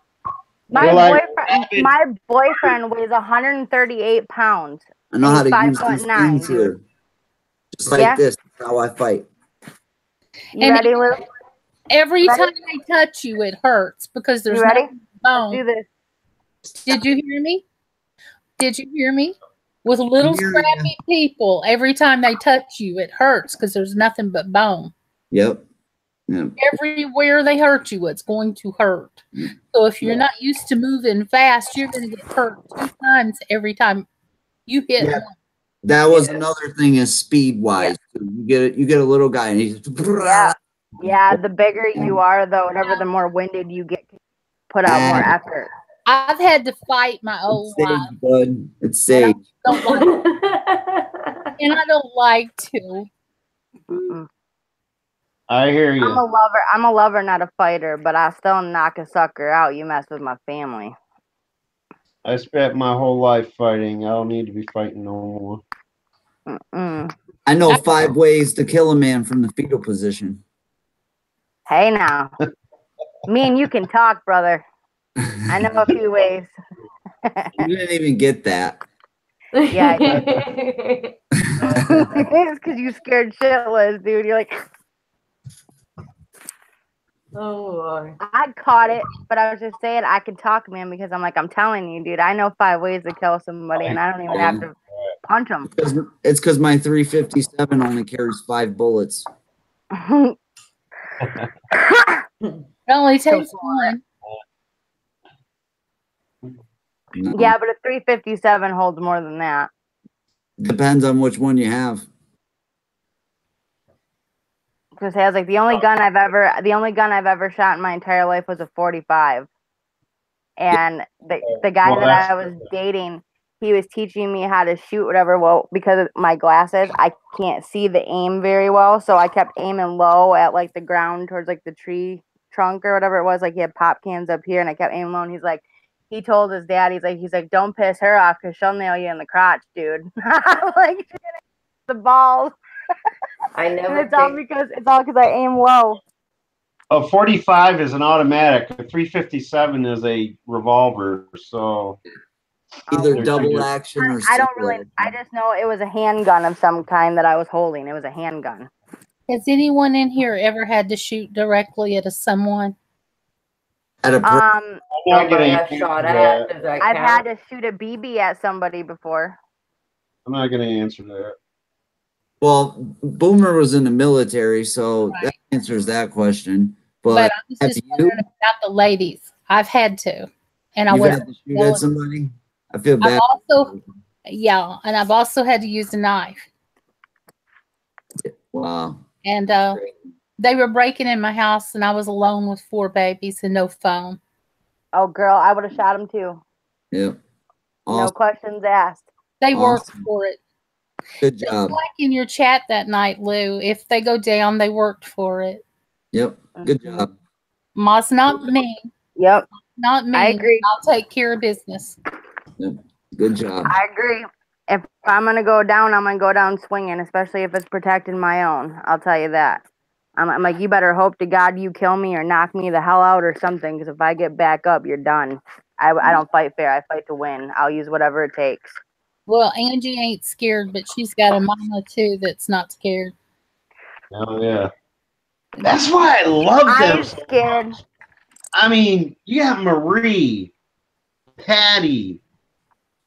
Speaker 4: My boyfriend weighs 138 pounds.
Speaker 2: I know how to use
Speaker 4: 5'9",
Speaker 2: these things here. Just like this. That's how I fight.
Speaker 4: You ready, Lou?
Speaker 5: Every time they touch you, it hurts because there's no bone.
Speaker 4: Let's do this.
Speaker 5: Did you hear me? Did you hear me? With little scrappy people, every time they touch you, it hurts because there's nothing but bone.
Speaker 2: Yep.
Speaker 5: Everywhere they hurt you, it's going to hurt. So if you're not used to moving fast, you're going to get hurt 2 times every time you hit one.
Speaker 2: That was another thing, is speed wise. You get a little guy and he's
Speaker 4: yeah. The bigger you are, though, whatever, the more winded you get, put out more effort.
Speaker 5: I've had to fight my whole life.
Speaker 2: Bud. It's safe.
Speaker 5: And I don't like to.
Speaker 3: I hear you.
Speaker 4: I'm a lover, not a fighter, but I still knock a sucker out. You mess with my family.
Speaker 3: I spent my whole life fighting. I don't need to be fighting no more.
Speaker 2: I know 5 ways to kill a man from the fetal position.
Speaker 4: Hey now. Me and you can talk, brother. I know a few ways.
Speaker 2: You didn't even get that.
Speaker 4: Yeah, I did. It's because you scared shitless, dude. You're like,
Speaker 1: oh Lord.
Speaker 4: I caught it, but I was just saying I can talk, man, because I'm telling you, dude, I know 5 ways to kill somebody, and I don't even have to punch them.
Speaker 2: It's because my 357 only carries 5 bullets.
Speaker 5: It only takes one.
Speaker 2: No.
Speaker 4: Yeah, but a 357 holds more than that.
Speaker 2: Depends on which one you have.
Speaker 4: Because has the only gun I've ever shot in my entire life was a 45. and the guy
Speaker 3: Well,
Speaker 4: that I was dating, he was teaching me how to shoot whatever. Well, because of my glasses, I can't see the aim very well, so I kept aiming low at like the ground towards like the tree trunk or whatever it was. Like he had pop cans up here, and I kept aiming low. And he's like, he told his dad, he's like, don't piss her off because she'll nail you in the crotch, dude. Like the balls.
Speaker 1: I
Speaker 4: And
Speaker 1: never
Speaker 4: it's all
Speaker 1: picked.
Speaker 4: because I aim low.
Speaker 3: A 45 is an automatic. A 357 is a revolver. So
Speaker 2: Either
Speaker 3: Oh,
Speaker 2: double
Speaker 3: yeah.
Speaker 2: action or
Speaker 4: I don't
Speaker 2: single
Speaker 4: really. I
Speaker 2: action.
Speaker 4: just know it was a handgun of some kind that I was holding. It was a handgun.
Speaker 5: Has anyone in here ever had to shoot directly at someone?
Speaker 2: At a per-
Speaker 3: I'm not
Speaker 1: Somebody
Speaker 3: gonna
Speaker 1: got shot
Speaker 3: answer
Speaker 1: at.
Speaker 3: that.
Speaker 1: Does that
Speaker 4: I've had
Speaker 1: count?
Speaker 4: to shoot a BB at somebody before.
Speaker 3: I'm not gonna answer that.
Speaker 2: well, Boomer was in the military, so
Speaker 5: Right.
Speaker 2: that answers that question.
Speaker 5: But
Speaker 2: But
Speaker 5: I was
Speaker 2: have
Speaker 5: just
Speaker 2: you?
Speaker 5: wondering about the ladies. I've had to, and I
Speaker 2: You've
Speaker 5: was
Speaker 2: had to shoot at somebody? I feel
Speaker 5: I've
Speaker 2: bad.
Speaker 5: also, yeah, and I've also had to use a knife.
Speaker 2: Wow.
Speaker 5: And they were breaking in my house, and I was alone with 4 babies and no phone.
Speaker 4: Oh, girl, I would have shot him too.
Speaker 2: Yep.
Speaker 4: No
Speaker 2: Awesome.
Speaker 4: questions asked.
Speaker 5: They worked
Speaker 2: Awesome.
Speaker 5: for it.
Speaker 2: Good
Speaker 5: Just
Speaker 2: job.
Speaker 5: like in your chat that night, Lou. If they go down, they worked for it.
Speaker 2: Yep. Good
Speaker 4: Mhm.
Speaker 2: job.
Speaker 5: Ma's not mean.
Speaker 4: Yep,
Speaker 5: Not mean.
Speaker 4: I agree.
Speaker 5: I'll take care of business.
Speaker 2: Good job.
Speaker 4: I agree. If I'm gonna go down, I'm gonna go down swinging, especially if it's protecting my own. I'll tell you that. I'm like, you better hope to God you kill me or knock me the hell out or something. Because if I get back up, you're done. I don't fight fair. I fight to win. I'll use whatever it takes.
Speaker 5: Well, Angie ain't scared, but she's got a mama too that's not scared.
Speaker 3: Oh yeah. That's why I love them.
Speaker 4: I'm scared.
Speaker 3: I mean, you got Marie, Patty,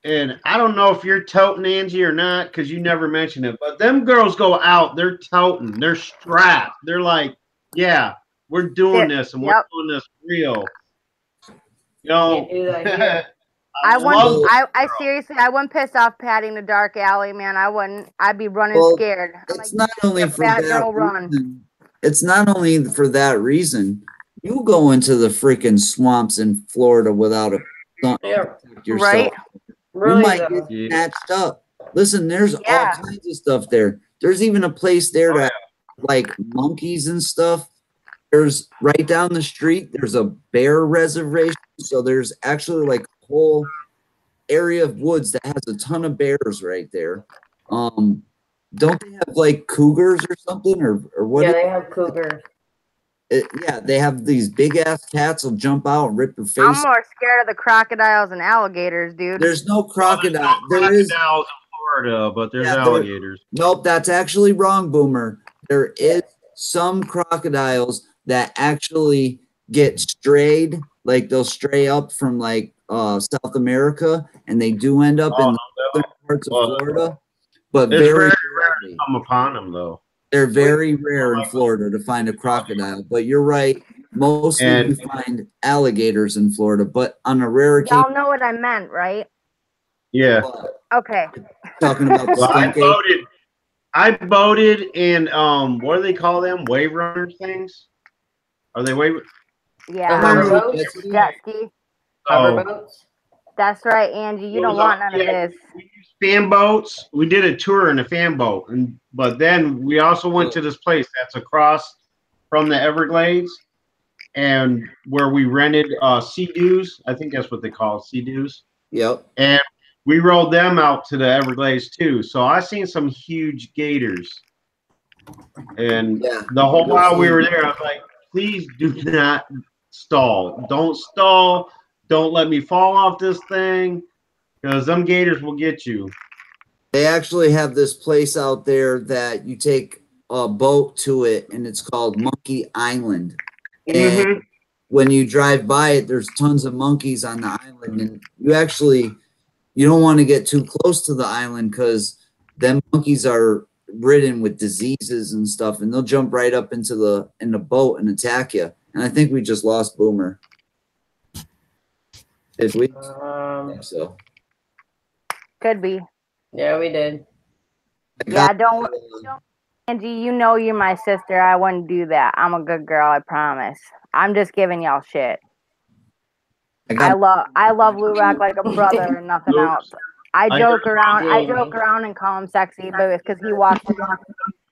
Speaker 3: and I don't know if you're toting Angie or not because you never mentioned it, but them girls go out, they're toting, they're strapped. They're like, yeah, we're doing this and we're
Speaker 4: Yep.
Speaker 3: doing this real. You know,
Speaker 1: Can't do that here.
Speaker 4: I
Speaker 3: love
Speaker 4: wouldn't. I seriously, I wouldn't piss off Patty in the dark alley, man. I wouldn't. I'd be running
Speaker 2: Well,
Speaker 4: scared. I'm
Speaker 2: it's
Speaker 4: like,
Speaker 2: not only
Speaker 4: "You
Speaker 2: for
Speaker 4: fat
Speaker 2: that
Speaker 4: girl, run."
Speaker 2: reason. It's not only for that reason. You go into the freaking swamps in Florida without a gun to
Speaker 1: Yeah,
Speaker 2: protect yourself.
Speaker 4: Right?
Speaker 2: You
Speaker 1: really
Speaker 2: might
Speaker 1: though.
Speaker 2: get
Speaker 3: Yeah.
Speaker 2: snatched up. Listen, there's all
Speaker 4: Yeah.
Speaker 2: kinds of stuff there. There's even a place there that like monkeys and stuff. There's right down the street, there's a bear reservation. So there's actually like a whole area of woods that has a ton of bears right there. Don't they have like cougars or something or what?
Speaker 1: Yeah, they have cougars.
Speaker 2: Yeah, they have these big ass cats will jump out and rip your face.
Speaker 4: I'm more scared of the crocodiles and alligators, dude.
Speaker 2: There's no crocodile.
Speaker 3: Well, there's no
Speaker 2: There is
Speaker 3: crocodiles in Florida, but there's
Speaker 2: Yeah, there-
Speaker 3: alligators.
Speaker 2: nope, that's actually wrong, Boomer. There is some crocodiles that actually get strayed, like they'll stray up from like South America, and they do end up in
Speaker 3: no,
Speaker 2: other parts of
Speaker 3: Well,
Speaker 2: Florida. But
Speaker 3: it's very
Speaker 2: very
Speaker 3: rare to
Speaker 2: rarely.
Speaker 3: come upon them, though.
Speaker 2: They're very rare in Florida to find a crocodile. But you're right. Mostly
Speaker 3: And-
Speaker 2: we find alligators in Florida, but on a rare
Speaker 4: Y'all
Speaker 2: occasion,
Speaker 4: know what I meant, right?
Speaker 3: Yeah.
Speaker 4: Okay.
Speaker 2: talking about the
Speaker 3: Well,
Speaker 2: skunk ape.
Speaker 3: I boated in what do they call them? Wave runner things? Are they wave?
Speaker 4: Yeah.
Speaker 1: Hover
Speaker 2: Hover
Speaker 1: boats?
Speaker 2: ski.
Speaker 4: Jet ski.
Speaker 1: Hover
Speaker 3: Oh,
Speaker 1: boats?
Speaker 4: That's right, Angie. You don't want none of this.
Speaker 3: We used fan boats. We did a tour in a fan boat, but then we also went to this place that's across from the Everglades, and where we rented sea-doos. I think that's what they call sea-doos.
Speaker 2: Yep.
Speaker 3: And we rolled them out to the Everglades too. So I seen some huge gators. And
Speaker 2: Yeah.
Speaker 3: the whole while we were there, I was like, please do not stall. Don't stall. Don't let me fall off this thing, because them gators will get you.
Speaker 2: They actually have this place out there that you take a boat to it, and it's called Monkey Island. And when you drive by it, there's tons of monkeys on the island, and you don't want to get too close to the island because them monkeys are ridden with diseases and stuff, and they'll jump right up into the boat and attack you. And I think we just lost Boomer. Did we? I think so.
Speaker 4: Could be.
Speaker 1: Yeah, we did.
Speaker 4: Yeah, don't, Angie, you know you're my sister. I wouldn't do that. I'm a good girl, I promise. I'm just giving y'all shit. I love Lou Rock like a brother and nothing else. I joke around and call him sexy, but it's because he walks around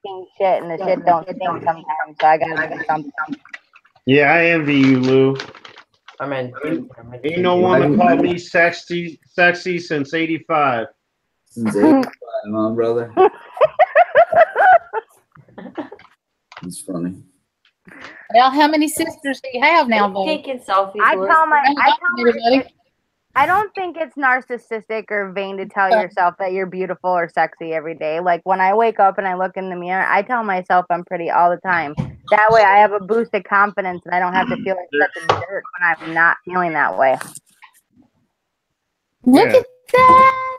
Speaker 4: king shit and the shit don't stink sometimes, so I gotta do something.
Speaker 3: Yeah, I envy you, Lou.
Speaker 1: I'm in.
Speaker 3: Ain't no woman called me sexy since '85.
Speaker 2: Since 85, huh, brother? It's funny.
Speaker 5: Well, how many sisters do you have now, though?
Speaker 1: Taking selfies.
Speaker 4: I don't think it's narcissistic or vain to tell yourself that you're beautiful or sexy every day. Like when I wake up and I look in the mirror, I tell myself I'm pretty all the time. That way I have a boost of confidence and I don't have to feel like such a jerk when I'm not feeling that way.
Speaker 5: Look at that.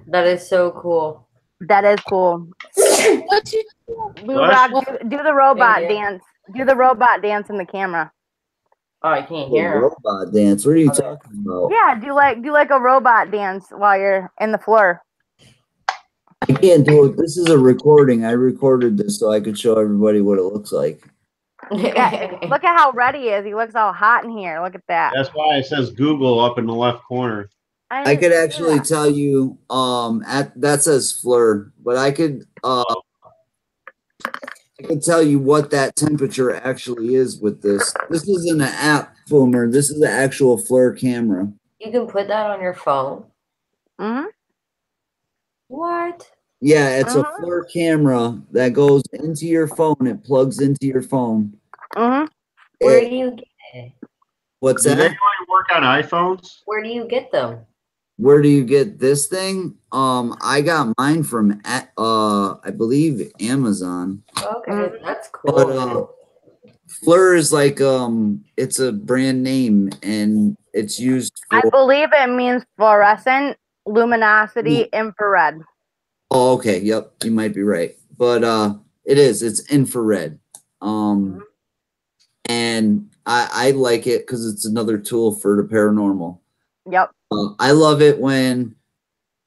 Speaker 1: That is so cool.
Speaker 4: That is cool.
Speaker 5: What you
Speaker 4: Lou Rock, do the robot dance. Do the robot dance in the camera.
Speaker 1: Oh, I can't hear.
Speaker 2: Robot dance. What are you talking about?
Speaker 4: Yeah, do like a robot dance while you're in the floor.
Speaker 2: I can't do it. This is a recording. I recorded this so I could show everybody what it looks like.
Speaker 4: Yeah, look at how red he is. He looks all hot in here. Look at that.
Speaker 3: That's why it says Google up in the left corner.
Speaker 2: I could actually tell you that says Fleur, but I could tell you what that temperature actually is with this. This isn't an app, Boomer. This is the actual Fleur camera.
Speaker 1: You can put that on your phone.
Speaker 4: Mm-hmm.
Speaker 1: What?
Speaker 2: Yeah, it's a Fleur camera that goes into your phone. It plugs into your phone.
Speaker 4: Mm-hmm.
Speaker 1: Where do you get it?
Speaker 2: What's
Speaker 3: Do
Speaker 2: that?
Speaker 3: they only work on iPhones?
Speaker 1: Where do you get them?
Speaker 2: Where do you get this thing? I got mine from I believe Amazon.
Speaker 1: Okay, that's cool.
Speaker 2: But Fleur is like it's a brand name and it's used for,
Speaker 4: I believe it means fluorescent, luminosity, infrared.
Speaker 2: Oh, okay, yep, you might be right. But it's infrared. And I like it because it's another tool for the paranormal.
Speaker 4: Yep.
Speaker 2: I love it when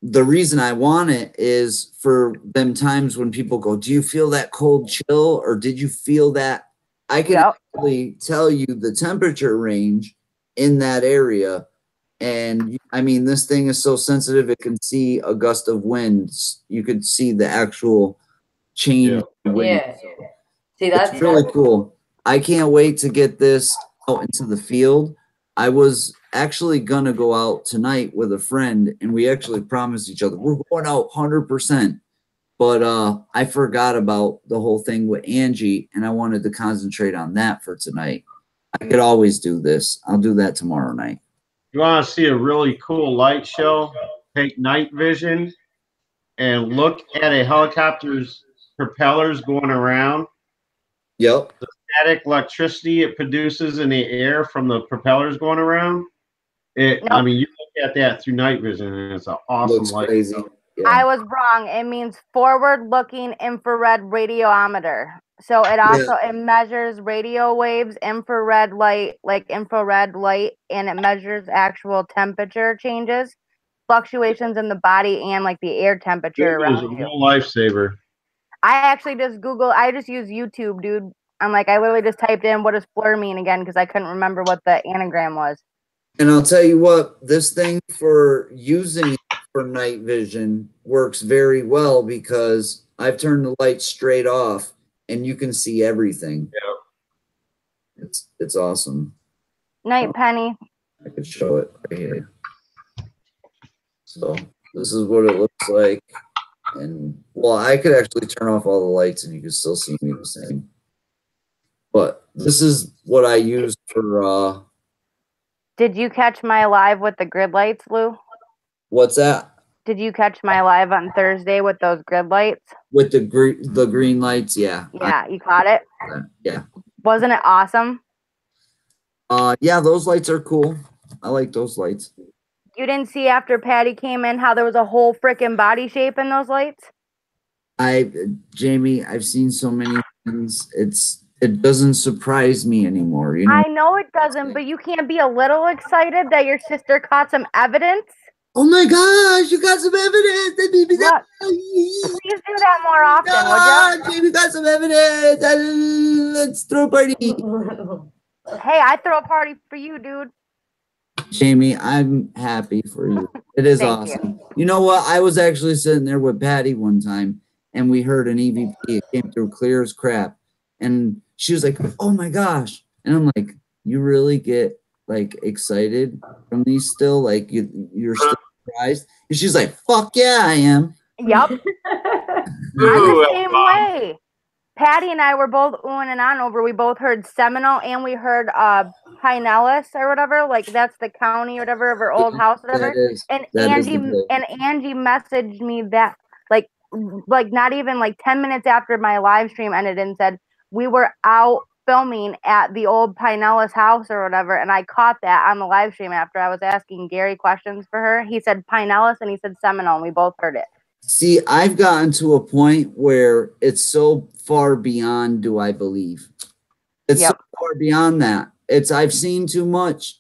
Speaker 2: the reason I want it is for them times when people go, do you feel that cold chill or did you feel that? I can actually tell you the temperature range in that area. And I mean, this thing is so sensitive, it can see a gust of winds. You could see the actual change.
Speaker 1: Yeah. See, that's
Speaker 2: really cool. I can't wait to get this out into the field. I was actually going to go out tonight with a friend, and we actually promised each other we're going out 100%. But I forgot about the whole thing with Angie, and I wanted to concentrate on that for tonight. I could always do this. I'll do that tomorrow night.
Speaker 3: You want to see a really cool light show? Take night vision and look at a helicopter's propellers going around.
Speaker 2: Yep.
Speaker 3: The static electricity it produces in the air from the propellers going around. I mean, you look at that through night vision, and it's an awesome light.
Speaker 2: Crazy. Yeah.
Speaker 4: I was wrong. It means forward-looking infrared radiometer. So it also it measures radio waves, infrared light, and it measures actual temperature changes, fluctuations in the body, and like the air temperature
Speaker 3: It was a
Speaker 4: around you.
Speaker 3: real lifesaver.
Speaker 4: I actually just I just use YouTube, dude. I'm like, I literally just typed in what does Fleur mean again because I couldn't remember what the anagram was.
Speaker 2: And I'll tell you what, this thing for using for night vision works very well because I've turned the light straight off and you can see everything. Yeah. It's awesome.
Speaker 4: Night, Penny.
Speaker 2: I could show it right here. So this is what it looks like. And well, I could actually turn off all the lights and you can still see me the same. But this is what I use for
Speaker 4: Did you catch my live with the grid lights, Lou?
Speaker 2: What's that?
Speaker 4: Did you catch my live on Thursday with those grid lights?
Speaker 2: With the green lights, yeah.
Speaker 4: Yeah, you caught it?
Speaker 2: Yeah.
Speaker 4: Wasn't it awesome?
Speaker 2: Yeah, those lights are cool. I like those lights.
Speaker 4: You didn't see after Patty came in how there was a whole freaking body shape in those lights?
Speaker 2: Jamie, I've seen so many things. It doesn't surprise me anymore. You know?
Speaker 4: I know it doesn't, but you can't be a little excited that your sister caught some evidence.
Speaker 2: Oh my gosh, you got some evidence.
Speaker 4: Please do that more often, would you?
Speaker 2: Jamie got some evidence. Let's throw a party.
Speaker 4: Hey, I throw a party for you, dude.
Speaker 2: Jamie, I'm happy for you. It is
Speaker 4: Thank
Speaker 2: awesome. You know what? I was actually sitting there with Patty one time and we heard an EVP. It came through clear as crap. And she was like, oh my gosh. And I'm like, you really get like excited from these still? Like you're still surprised? And she's like, fuck yeah, I am.
Speaker 4: Yep. I'm the same way. Patty and I were both oohing and on over. We both heard Seminole and we heard Pinellas or whatever. Like that's the county or whatever of her old house, whatever. And Angie messaged me that like not even like 10 minutes after my live stream ended and said we were out filming at the old Pinellas house or whatever, and I caught that on the live stream after I was asking Gary questions for her. He said Pinellas and he said Seminole, and we both heard it.
Speaker 2: See, I've gotten to a point where it's so far beyond do I believe. It's so far beyond that. I've seen too much.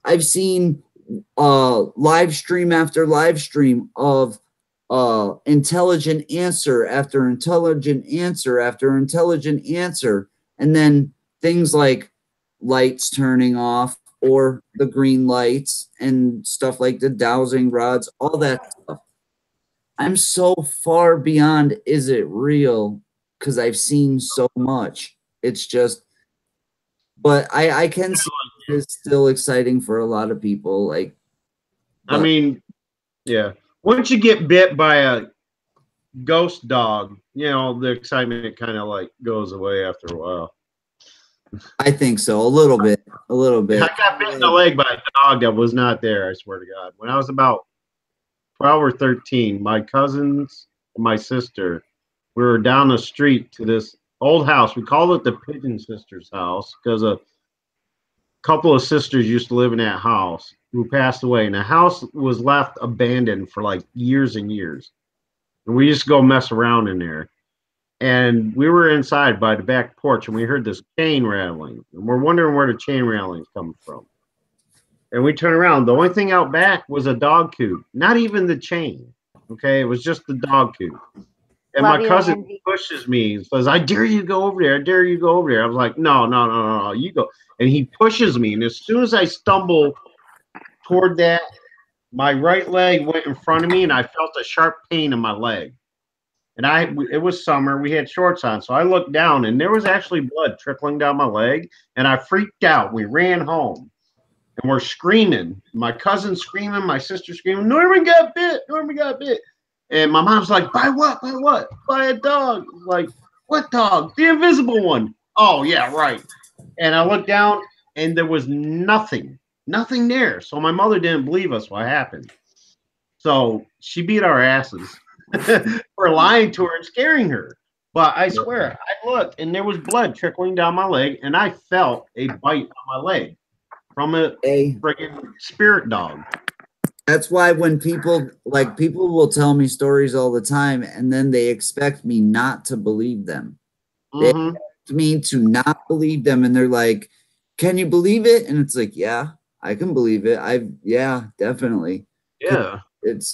Speaker 2: I've seen live stream after live stream of intelligent answer after intelligent answer after intelligent answer, and then things like lights turning off or the green lights and stuff like the dowsing rods, all that stuff. I'm so far beyond is it real because I've seen so much. It's just, but I can see it's still exciting for a lot of people. Like,
Speaker 3: I mean, yeah. Once you get bit by a ghost dog, you know, the excitement kind of like goes away after a while.
Speaker 2: I think so. A little bit. I
Speaker 3: got bit in the leg by a dog that was not there, I swear to God. When I was about 12 or 13, my cousins and my sister, we were down the street to this old house. We called it the Pigeon Sisters house because a couple of sisters used to live in that house who passed away. And the house was left abandoned for like years and years. And we used to go mess around in there. And we were inside by the back porch and we heard this chain rattling. And we're wondering where the chain rattling is coming from. And we turn around. The only thing out back was a dog coop. Not even the chain. Okay, it was just the dog coop. And my cousin pushes me and says, I dare you go over there. I dare you go over there. I was like, no, you go. And he pushes me. And as soon as I stumble toward that, my right leg went in front of me and I felt a sharp pain in my leg. And it was summer. We had shorts on. So I looked down and there was actually blood trickling down my leg. And I freaked out. We ran home. And we're screaming. My cousin screaming. My sister screaming. Norman got bit. Norman got bit. And my mom's like, by what? By what? By a dog. Like, what dog? The invisible one. Oh, yeah, right. And I looked down and there was nothing there. So my mother didn't believe us what happened. So she beat our asses for lying to her and scaring her. But I swear, I looked and there was blood trickling down my leg and I felt a bite on my leg from a friggin' spirit dog.
Speaker 2: That's why when people will tell me stories all the time and then they expect me not to believe them. They expect me to not believe them and they're like, can you believe it? And it's like, yeah, I can believe it. Yeah, definitely.
Speaker 3: Yeah.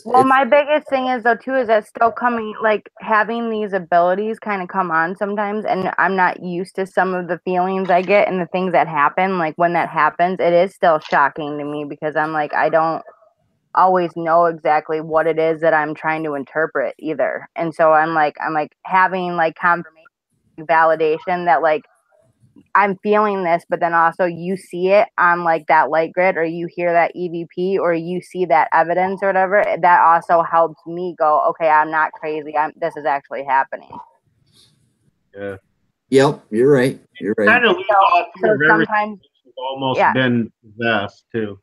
Speaker 4: My biggest thing is though too is that still coming, like having these abilities kind of come on sometimes, and I'm not used to some of the feelings I get and the things that happen. Like when that happens, it is still shocking to me because I'm like, I don't always know exactly what it is that I'm trying to interpret either. And so I'm like having like confirmation, validation that like I'm feeling this, but then also you see it on like that light grid or you hear that EVP or you see that evidence or whatever, that also helps me go, okay, I'm not crazy. This is actually happening.
Speaker 3: Yeah.
Speaker 2: Yep, you're right.
Speaker 3: Kind of
Speaker 4: so sometimes
Speaker 3: almost been possessed too.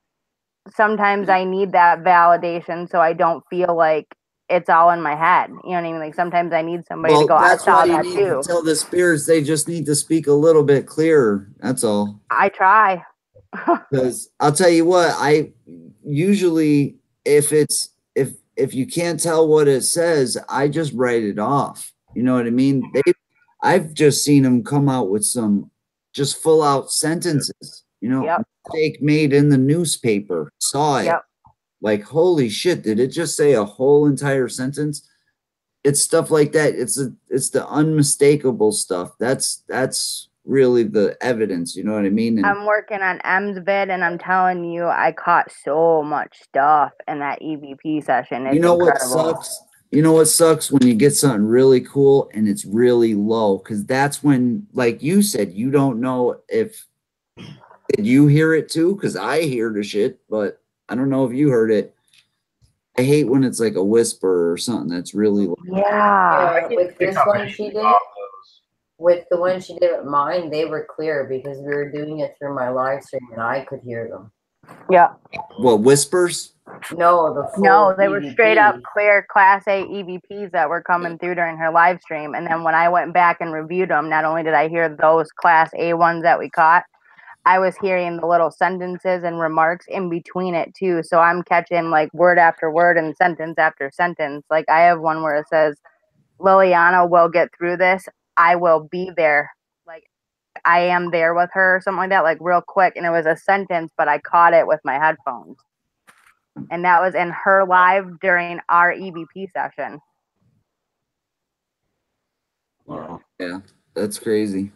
Speaker 4: Sometimes I need that validation so I don't feel like it's all in my head. You know what I mean? Like sometimes I need somebody to go, I saw that too.
Speaker 2: Tell the spirits they just need to speak a little bit clearer. That's all.
Speaker 4: I try.
Speaker 2: Because I'll tell you what, I usually if you can't tell what it says, I just write it off. You know what I mean? I've just seen them come out with some just full out sentences. You know, mistake made in the newspaper. Saw it.
Speaker 4: Yep.
Speaker 2: Like, holy shit, did it just say a whole entire sentence? It's stuff like that. It's the unmistakable stuff. That's really the evidence. You know what I mean? And
Speaker 4: I'm working on M's vid, and I'm telling you, I caught so much stuff in that EVP session. It's
Speaker 2: you know what
Speaker 4: incredible.
Speaker 2: sucks? You know what sucks when you get something really cool and it's really low, because that's when, like you said, you don't know if did you hear it too? Because I hear the shit, but I don't know if you heard it. I hate when it's like a whisper or something that's really low.
Speaker 4: Yeah.
Speaker 1: Yeah, with this one she did, with the one she did with mine, they were clear because we were doing it through my live stream and I could hear them.
Speaker 4: Yeah.
Speaker 2: What, whispers?
Speaker 1: No, the full
Speaker 4: No, they were straight up
Speaker 1: EVP.
Speaker 4: clear Class A EVPs that were coming through during her live stream. And then when I went back and reviewed them, not only did I hear those Class A ones that we caught, I was hearing the little sentences and remarks in between it too. So I'm catching like word after word and sentence after sentence. Like I have one where it says, Liliana will get through this. I will be there. Like I am there with her or something like that, like real quick. And it was a sentence, but I caught it with my headphones. And that was in her live during our EVP session.
Speaker 2: Wow. Yeah, that's crazy.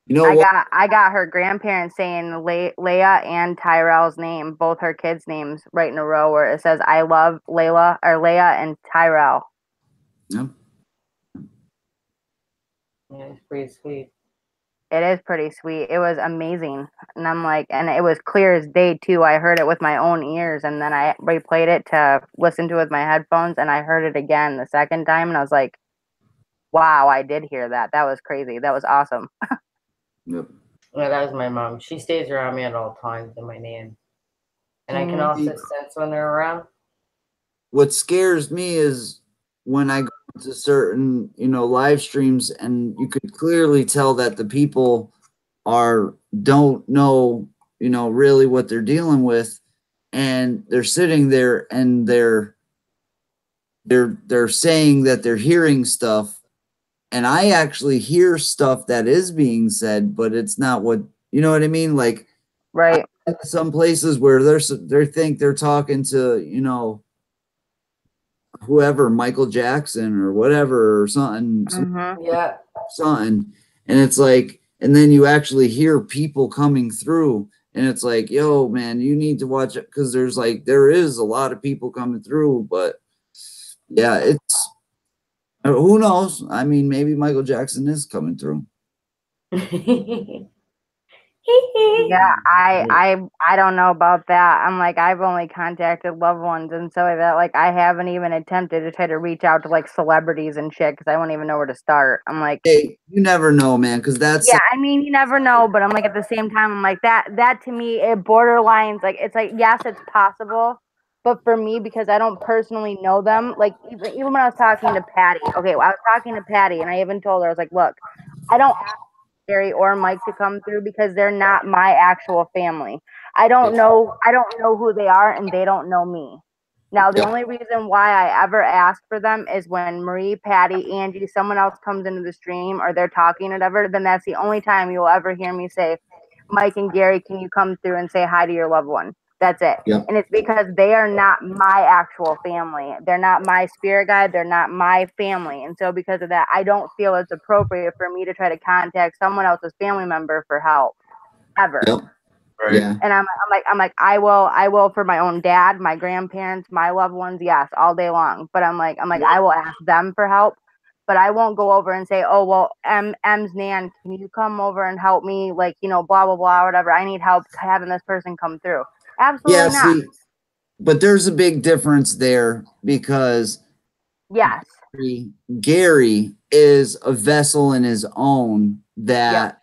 Speaker 2: You know what?
Speaker 4: I got her grandparents saying Leia and Tyrell's name, both her kids' names, right in a row where it says I love Layla or Leia and Tyrell.
Speaker 2: Yeah.
Speaker 1: Yeah, it's pretty sweet.
Speaker 4: It is pretty sweet. It was amazing. And I'm like, and it was clear as day too. I heard it with my own ears and then I replayed it to listen to it with my headphones and I heard it again the second time and I was like, wow, I did hear that. That was crazy. That was awesome.
Speaker 2: Yep.
Speaker 1: Yeah, that was my mom. She stays around me at all times and my nan. And I can also sense when they're around.
Speaker 2: What scares me is when I go to certain, live streams and you could clearly tell that the people don't know, really what they're dealing with, and they're sitting there and they're saying that they're hearing stuff, and I actually hear stuff that is being said, but it's not what, you know what I mean? Like,
Speaker 4: right.
Speaker 2: Some places where they think they're talking to, whoever, Michael Jackson or whatever, or something,
Speaker 1: Yeah.
Speaker 2: something. And it's like, and then you actually hear people coming through and it's like, yo, man, you need to watch it. Cause there is a lot of people coming through, but yeah, it's, who knows? I mean, maybe Michael Jackson is coming through.
Speaker 4: Yeah, I don't know about that. I'm like, I've only contacted loved ones and so that, like, I haven't even attempted to try to reach out to like celebrities and shit because I won't even know where to start. I'm like,
Speaker 2: hey, you never know, man, because that's
Speaker 4: yeah, I mean, you never know, but I'm like at the same time, I'm like that to me, it borderlines like it's like yes, it's possible, but for me because I don't personally know them, like even when I was talking to Patty, okay, well, I was talking to Patty and I even told her I was like, look, I don't ask Gary or Mike to come through because they're not my actual family. I don't know who they are and they don't know me. Now, the only reason why I ever ask for them is when Marie, Patty, Angie, someone else comes into the stream or they're talking or whatever, then that's the only time you'll ever hear me say, Mike and Gary, can you come through and say hi to your loved one? That's it.
Speaker 2: Yep.
Speaker 4: And it's because they are not my actual family. They're not my spirit guide. They're not my family. And so because of that, I don't feel it's appropriate for me to try to contact someone else's family member for help ever.
Speaker 2: Yep.
Speaker 3: Right.
Speaker 2: Yeah.
Speaker 4: And I'm like, I will for my own dad, my grandparents, my loved ones, yes, all day long. But I'm like, I will ask them for help, but I won't go over and say, oh, well, M's Nan, can you come over and help me? Like, blah, blah, blah, whatever. I need help having this person come through. Absolutely not.
Speaker 2: See, but there's a big difference there because
Speaker 4: yes,
Speaker 2: Gary is a vessel in his own that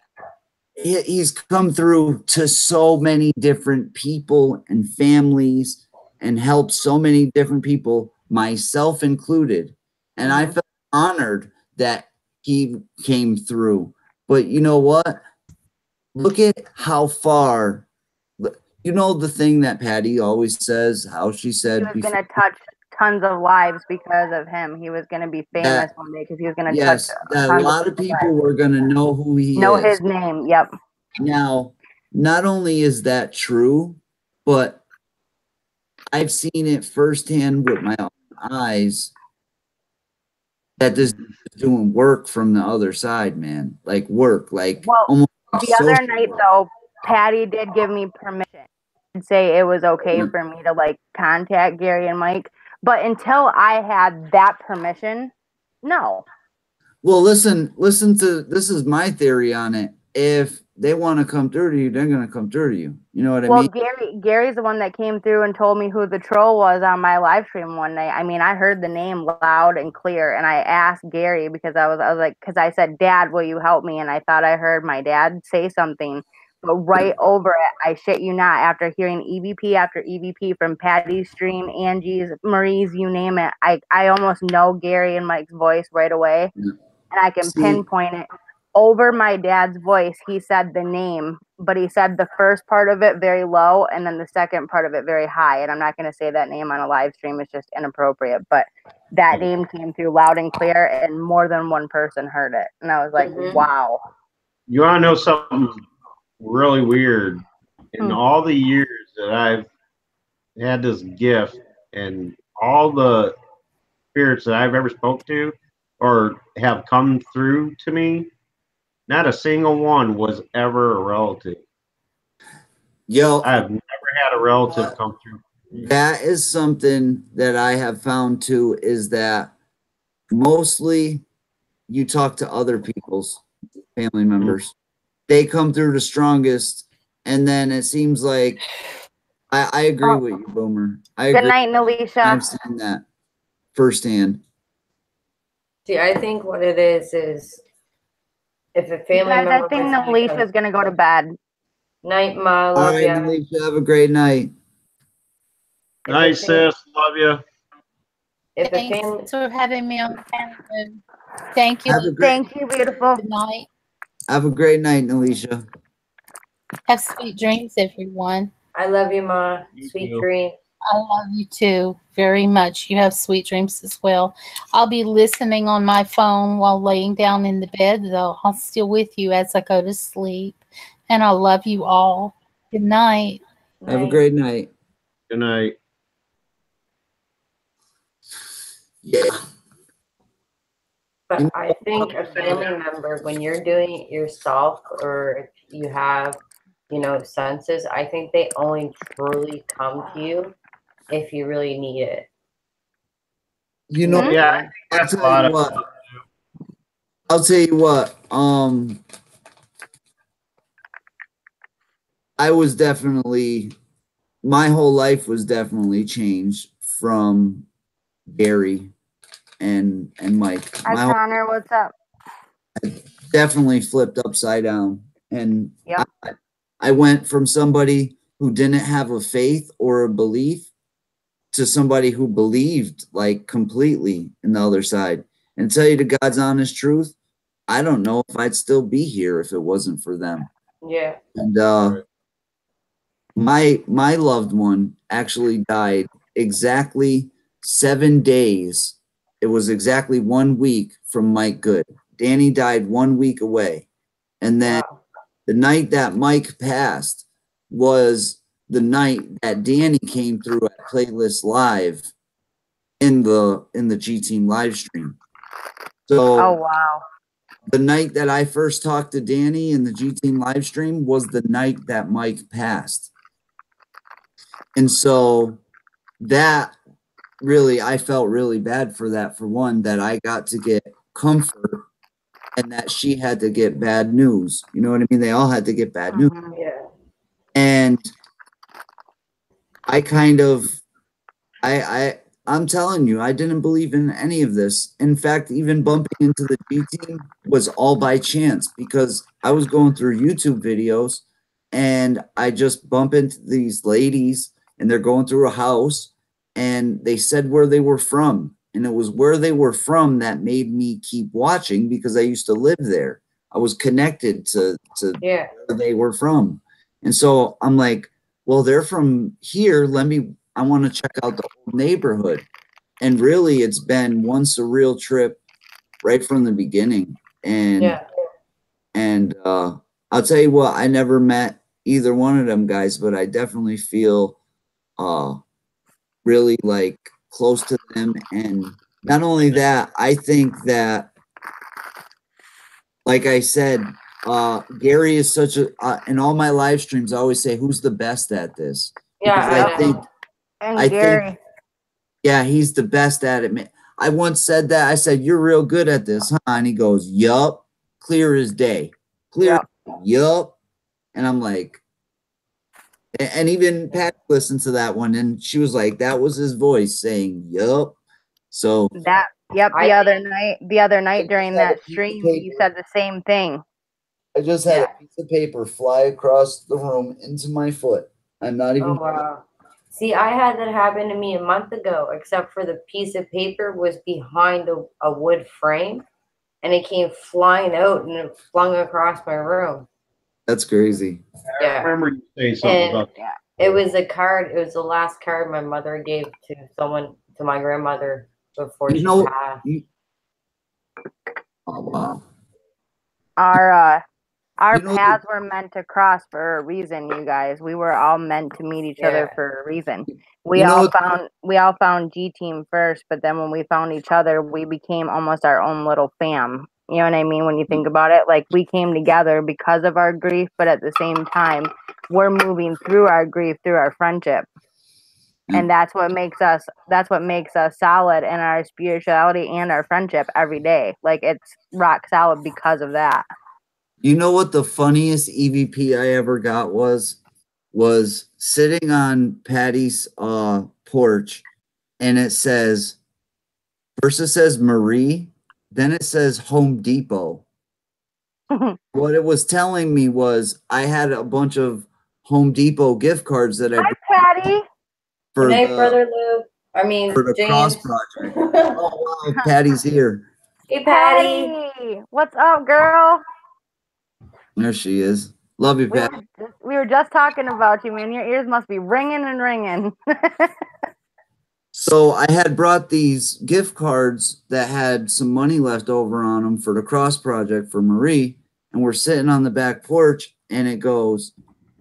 Speaker 2: he's come through to so many different people and families and helped so many different people, myself included. And I felt honored that he came through. But you know what? Look at how far, the thing that Patty always says, how she said
Speaker 4: he was going to touch tons of lives because of him. He was going to be famous one day because he was going to touch
Speaker 2: that a lot of people were going to know who he
Speaker 4: know
Speaker 2: is.
Speaker 4: his name. Yep.
Speaker 2: Now, not only is that true, but I've seen it firsthand with my own eyes that this is doing work from the other side, man. Like work, like
Speaker 4: Well,
Speaker 2: almost like
Speaker 4: the other
Speaker 2: social
Speaker 4: night
Speaker 2: work.
Speaker 4: though, Patty did give me permission to say it was okay
Speaker 2: Yeah.
Speaker 4: for me to like contact Gary and Mike, but until I had that permission, no.
Speaker 2: Well, listen to this is my theory on it. If they want to come through to you, they're gonna come through to you. You know what I
Speaker 4: Well,
Speaker 2: mean?
Speaker 4: Gary's the one that came through and told me who the troll was on my live stream one night. I mean, I heard the name loud and clear, and I asked Gary because I was like, because I said, "Dad, will you help me?" And I thought I heard my dad say something, but right over it, I shit you not, after hearing EVP after EVP from Patty's stream, Angie's, Marie's, you name it, I almost know Gary and Mike's voice right away,
Speaker 2: Yeah.
Speaker 4: and I can pinpoint it. Over my dad's voice, he said the name, but he said the first part of it very low and then the second part of it very high. And I'm not going to say that name on a live stream, it's just inappropriate. But that name came through loud and clear, and more than one person heard it. And I was like, wow.
Speaker 3: You want to know something really weird? In all the years that I've had this gift, and all the spirits that I've ever spoke to or have come through to me, not a single one was ever a relative.
Speaker 2: Yo,
Speaker 3: I've never had a relative come through.
Speaker 2: that is something that I have found too, is that mostly you talk to other people's family members. They come through the strongest, and then it seems like I agree with you, Boomer. I
Speaker 4: Good
Speaker 2: agree.
Speaker 4: night, Nalisha.
Speaker 2: I've seen that firsthand.
Speaker 1: See, I think what it is if a family
Speaker 4: Guys,
Speaker 1: member
Speaker 4: I think
Speaker 1: wants to
Speaker 4: Nalisha's going to go to bed.
Speaker 1: Night, Ma,
Speaker 2: All
Speaker 1: love
Speaker 2: right,
Speaker 1: ya.
Speaker 2: Alicia, have a great night.
Speaker 3: Night, sis. Love you.
Speaker 1: If a
Speaker 5: Thanks
Speaker 1: family,
Speaker 5: for having me on the phone. Thank you.
Speaker 2: Have a great,
Speaker 4: Thank you, beautiful.
Speaker 5: Good night.
Speaker 2: have a great night, Alicia.
Speaker 5: Have sweet dreams, everyone.
Speaker 1: I love you, Ma.
Speaker 3: You
Speaker 1: Sweet
Speaker 3: too.
Speaker 1: dreams.
Speaker 5: I love you too very much. You have sweet dreams as well. I'll be listening on my phone while laying down in the bed, though. I'll still with you as I go to sleep. And I love you all. Good night.
Speaker 2: Have a great night.
Speaker 3: Good night.
Speaker 2: Yeah.
Speaker 1: But I think a family member, when you're doing it yourself, or if you have, senses, I think they only truly come to you if you really need it.
Speaker 2: You know,
Speaker 3: Yeah, I think that's a lot of.
Speaker 2: I'll tell you what. I was definitely, my whole life was definitely changed from Gary and Mike.
Speaker 4: Hi,
Speaker 2: My whole,
Speaker 4: Connor. What's up?
Speaker 2: definitely flipped upside down, and
Speaker 4: Yep.
Speaker 2: I went from somebody who didn't have a faith or a belief to somebody who believed like completely in the other side. And tell you the God's honest truth, I don't know if I'd still be here if it wasn't for them.
Speaker 1: Yeah.
Speaker 2: And my loved one actually died exactly 7 days. It was exactly 1 week from Mike Good. Danny died 1 week away. And then the night that Mike passed was the night that Danny came through at Playlist Live in the G Team live stream. So
Speaker 4: Oh, wow.
Speaker 2: the night that I first talked to Danny in the G Team live stream was the night that Mike passed. And so that really, I felt really bad for that, for one, that I got to get comfort and that she had to get bad news. You know what I mean? They all had to get bad news.
Speaker 1: Yeah.
Speaker 2: And I kind of, I'm telling you, I didn't believe in any of this. In fact, even bumping into the G Team was all by chance, because I was going through YouTube videos and I just bump into these ladies and they're going through a house and they said where they were from. And it was where they were from that made me keep watching, because I used to live there. I was connected to where they were from. And so I'm like, well, they're from here. I want to check out the whole neighborhood. And really, it's been one surreal trip right from the beginning. And I'll tell you what, I never met either one of them guys, but I definitely feel really like close to them, and not only that, I think that, like I said, Gary is such a, in all my live streams, I always say, who's the best at this?
Speaker 1: Yeah,
Speaker 2: Because
Speaker 1: I know.
Speaker 4: And
Speaker 2: I
Speaker 4: Gary.
Speaker 2: think, yeah, he's the best at it, man. I once said that. I said, "You're real good at this, huh?" And he goes, "Yup, clear as day, clear, yup." And I'm like, and even Pat listened to that one, and she was like, "That was his voice saying yup." So
Speaker 4: That, yep.
Speaker 1: I
Speaker 4: The other night during
Speaker 2: had a
Speaker 4: that
Speaker 2: piece of
Speaker 4: stream,
Speaker 2: paper.
Speaker 4: you said the same thing.
Speaker 2: I just had a piece of paper fly across the room into my foot. I'm not even.
Speaker 1: Oh wow. See, I had that happen to me a month ago, except for the piece of paper was behind a wood frame and it came flying out and it flung across my room.
Speaker 2: That's crazy.
Speaker 3: I remember you saying something
Speaker 1: And
Speaker 3: about that.
Speaker 1: it was a card. It was the last card my mother gave to someone, to my grandmother before she passed.
Speaker 2: Oh wow.
Speaker 4: Our
Speaker 2: You know
Speaker 4: paths were meant to cross for a reason, you guys. We were all meant to meet each other for a reason. We all found G Team first, but then when we found each other, we became almost our own little fam. You know what I mean? When you think about it, like we came together because of our grief, but at the same time, we're moving through our grief through our friendship. And that's what makes us solid in our spirituality and our friendship every day. Like it's rock solid because of that.
Speaker 2: You know what the funniest EVP I ever got was sitting on Patty's porch, and it says, first it says Marie, then it says Home Depot. What it was telling me was I had a bunch of Home Depot gift cards that I
Speaker 4: Hi, Patty.
Speaker 1: Good night, Brother Lou. I mean,
Speaker 2: for the
Speaker 1: James.
Speaker 2: Cross Project. Oh, wow, Patty's here.
Speaker 1: Hey, Patty.
Speaker 4: What's up, girl?
Speaker 2: There she is. Love you, Patty.
Speaker 4: We were just talking about you, man. Your ears must be ringing and ringing.
Speaker 2: So I had brought these gift cards that had some money left over on them for the Cross Project for Marie, and we're sitting on the back porch, and it goes,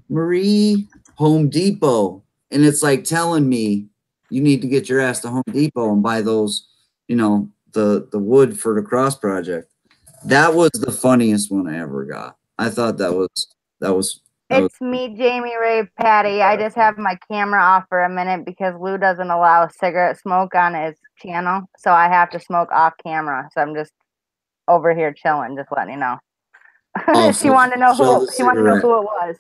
Speaker 2: Marie, Home Depot. And it's like telling me, you need to get your ass to Home Depot and buy those, you know, the wood for the Cross Project. That was the funniest one I ever got. I thought that was
Speaker 4: It's me, Jamie Ray Patty. I just have my camera off for a minute because Lou doesn't allow cigarette smoke on his channel, so I have to smoke off camera. So I'm just over here chilling, just letting you know. She wanted to know who it was.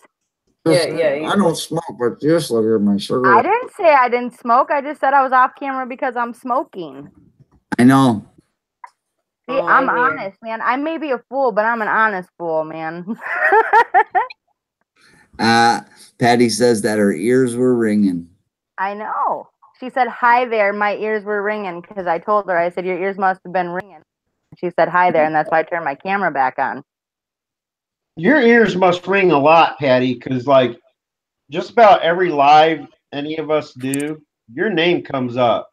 Speaker 1: Yeah.
Speaker 2: I don't smoke, but just look at my cigarette.
Speaker 4: I didn't say I didn't smoke. I just said I was off camera because I'm smoking.
Speaker 2: I know.
Speaker 4: See, I'm honest, man. I may be a fool, but I'm an honest fool, man.
Speaker 2: Patty says that her ears were ringing.
Speaker 4: I know. She said, hi there. My ears were ringing because I told her, I said, your ears must have been ringing. She said, hi there. And that's why I turned my camera back on.
Speaker 3: Your ears must ring a lot, Patty, because like just about every live any of us do, your name comes up.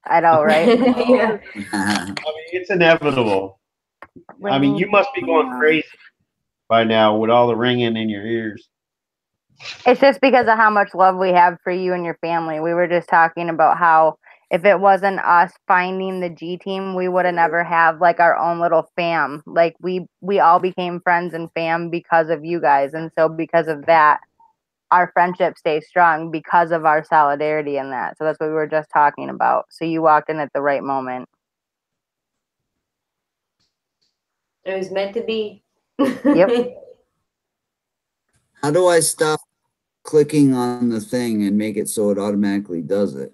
Speaker 4: I know, right?
Speaker 1: Yeah.
Speaker 3: I mean, it's inevitable. I mean, you must be going crazy by now with all the ringing in your ears.
Speaker 4: It's just because of how much love we have for you and your family. We were just talking about how if it wasn't us finding the G Team, we would have never have like our own little fam. Like we all became friends and fam because of you guys. And so because of that, our friendship stays strong because of our solidarity in that. So that's what we were just talking about. So you walked in at the right moment.
Speaker 1: It was meant to be.
Speaker 4: Yep.
Speaker 2: How do I stop clicking on the thing and make it so it automatically does it?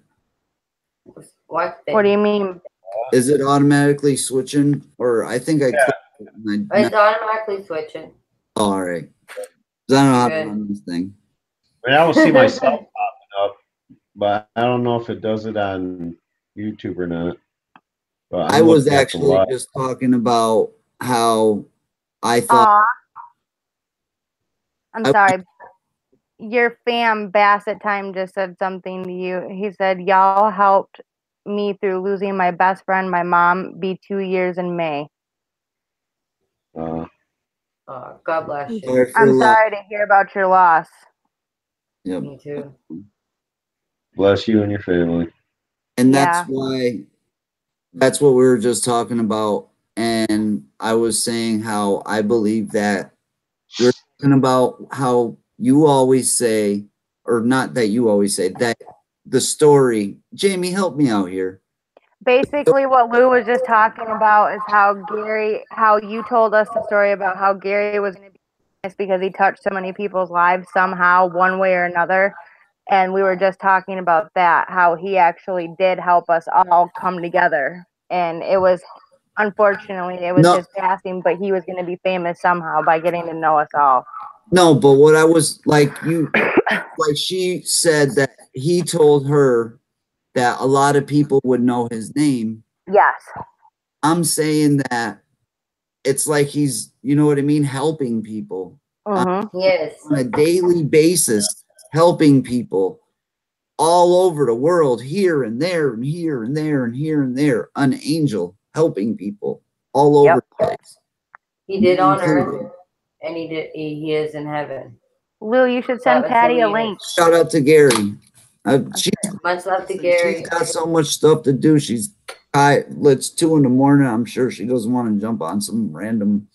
Speaker 1: What
Speaker 4: do you mean?
Speaker 2: Is it automatically switching? Or I think I clicked it.
Speaker 1: It's automatically switching.
Speaker 2: Oh, all right. I don't know how to run this thing.
Speaker 3: I mean, I don't see myself popping up, but I don't know if it does it on YouTube or not. But
Speaker 2: I was actually just talking about how I thought.
Speaker 4: I'm sorry. Your fam Bassett Time just said something to you. He said, y'all helped me through losing my best friend, my mom, be 2 years in May.
Speaker 1: God bless you.
Speaker 4: I'm sorry to hear about your loss.
Speaker 2: Yep.
Speaker 1: Me too.
Speaker 3: Bless you and your family.
Speaker 2: And that's why That's what we were just talking about. And I was saying how I believe that we're talking about how you always say, or not that you always say, that the story. Jamie, help me out here.
Speaker 4: Basically, what Lou was just talking about is how you told us the story about how Gary was going to be famous because he touched so many people's lives somehow, one way or another. And we were just talking about that, how he actually did help us all come together. And it was, unfortunately, it was his passing, but he was going to be famous somehow by getting to know us all.
Speaker 2: No, but what I was like, like she said that he told her that a lot of people would know his name.
Speaker 4: Yes.
Speaker 2: I'm saying that it's like he's, you know what I mean, helping people.
Speaker 1: Yes.
Speaker 2: On a daily basis, helping people all over the world, here and there and here and there and here and there. An angel helping people all over the place.
Speaker 1: He did on earth, and he is in heaven.
Speaker 4: Lou, you should send Patty a link.
Speaker 2: Shout out to Gary.
Speaker 1: Much love to Gary.
Speaker 2: She's got so much stuff to do. It's 2 a.m. I'm sure she doesn't want to jump on some random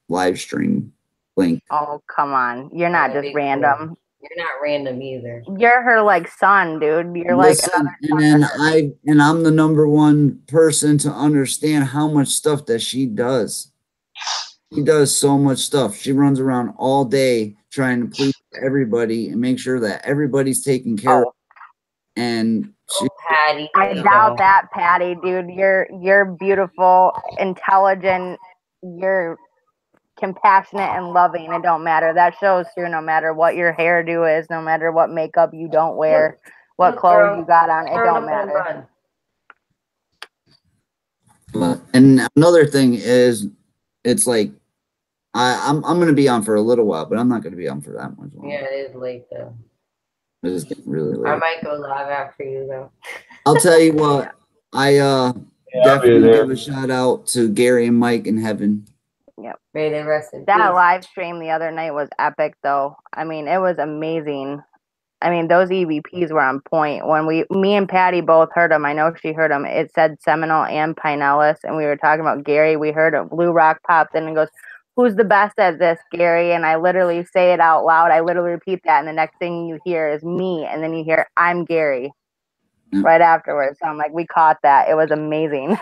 Speaker 2: live stream link.
Speaker 4: Oh, come on. You're not just random.
Speaker 1: Cool. You're not random either.
Speaker 4: You're her like son, dude. You're
Speaker 2: Listen, and I'm the number one person to understand how much stuff that she does. She does so much stuff. She runs around all day trying to please everybody and make sure that everybody's taken care of. And
Speaker 1: Patty,
Speaker 4: I doubt that, Patty, dude. You're beautiful, intelligent, you're compassionate and loving. It don't matter. That shows through no matter what your hairdo is, no matter what makeup you don't wear, what clothes you got on, it don't matter.
Speaker 2: And another thing is, it's like I'm gonna be on for a little while, but I'm not gonna be on for that much longer.
Speaker 1: Yeah, it is late though.
Speaker 2: It is getting really late.
Speaker 1: I might go live after you though.
Speaker 2: I'll tell you what, I definitely give a shout out to Gary and Mike in heaven.
Speaker 4: Yep.
Speaker 1: May they rest in peace.
Speaker 4: That live stream the other night was epic though. I mean, it was amazing. I mean, those EVPs were on point. When me and Patty both heard them, I know she heard them. It said Seminole and Pinellas, and we were talking about Gary. We heard a Blue Rock popped in and goes, "Who's the best at this, Gary?" And I literally say it out loud. I literally repeat that, and the next thing you hear is me, and then you hear, "I'm Gary," right afterwards. So I'm like, we caught that. It was amazing.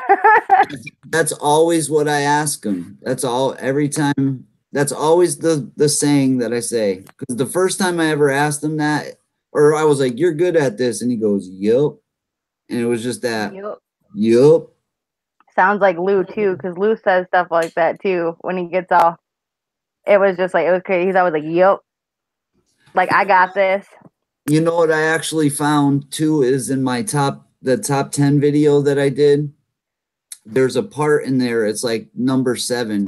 Speaker 2: That's always what I ask him. That's all. Every time. That's always the saying that I say. Because the first time I ever asked him that, or I was like, "You're good at this," and he goes, "Yup," and it was just that. Yup.
Speaker 4: Sounds like Lou too, because Lou says stuff like that too when he gets off. It was just like, it was crazy. He's always like, "Yup," like, "I got this."
Speaker 2: You know what I actually found too is in my top 10 video that I did. There's a part in there. It's like number 7,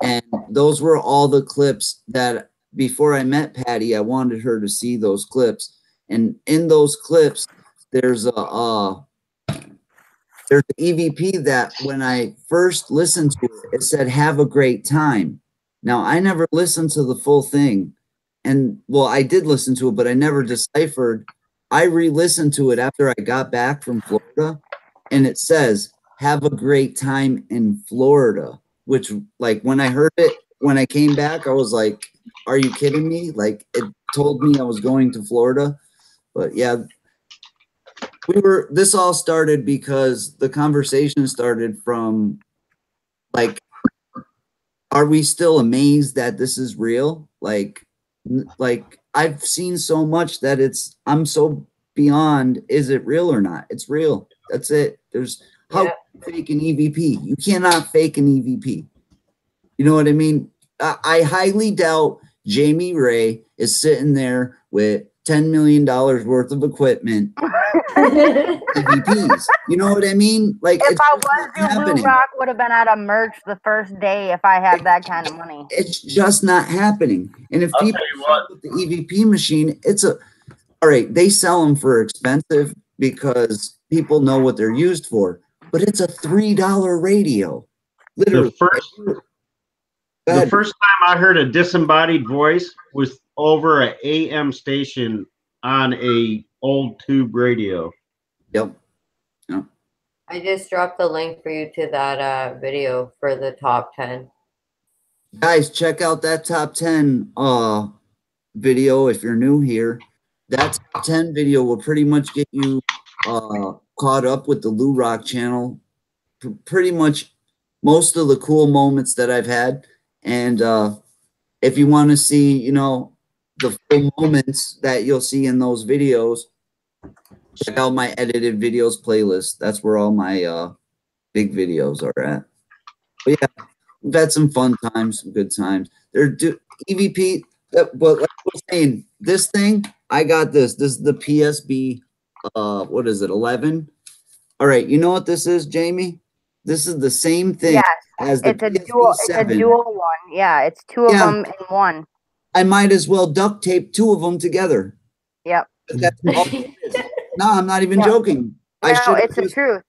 Speaker 2: and those were all the clips that before I met Patty, I wanted her to see those clips. And in those clips, there's a EVP that when I first listened to it, it said, "Have a great time." Now, I never listened to the full thing. And, well, I did listen to it, but I never deciphered. I re-listened to it after I got back from Florida, and it says, "Have a great time in Florida," which, like, when I heard it, when I came back, I was like, are you kidding me? Like, it told me I was going to Florida. But, yeah, this all started because the conversation started from, like, are we still amazed that this is real? Like I've seen so much that I'm so beyond, is it real or not? It's real. That's it. How can you fake an EVP? You cannot fake an EVP. You know what I mean? I highly doubt Jamie Ray is sitting there with $10 million worth of equipment. EVPs. You know what I mean? Like,
Speaker 4: if I was you, Blue Rock would have been out of merch the first day if I had that kind of money.
Speaker 2: It's just not happening. And if people with the EVP machine, all right, they sell them for expensive because people know what they're used for, but it's a $3 radio. Literally.
Speaker 3: The first time I heard a disembodied voice was over an AM station on a old tube radio.
Speaker 2: Yep.
Speaker 1: I just dropped the link for you to that video for the top 10.
Speaker 2: Guys, check out that top 10 video if you're new here. That top 10 video will pretty much get you caught up with the Lou Rock channel. Pretty much most of the cool moments that I've had. And if you want to see, you know, the full moments that you'll see in those videos, check out my edited videos playlist. That's where all my big videos are at. But yeah, we've had some fun times, some good times. EVP, but like I was saying, this thing, I got this. This is the PSB, what is it, 11? All right, you know what this is, Jamie? This is the same thing as the PSB 7.
Speaker 4: It's a dual one. Yeah, it's two of them in one.
Speaker 2: I might as well duct tape two of them together.
Speaker 4: Yep.
Speaker 2: That's all it is. No, I'm not even joking.
Speaker 4: No, it's the truth.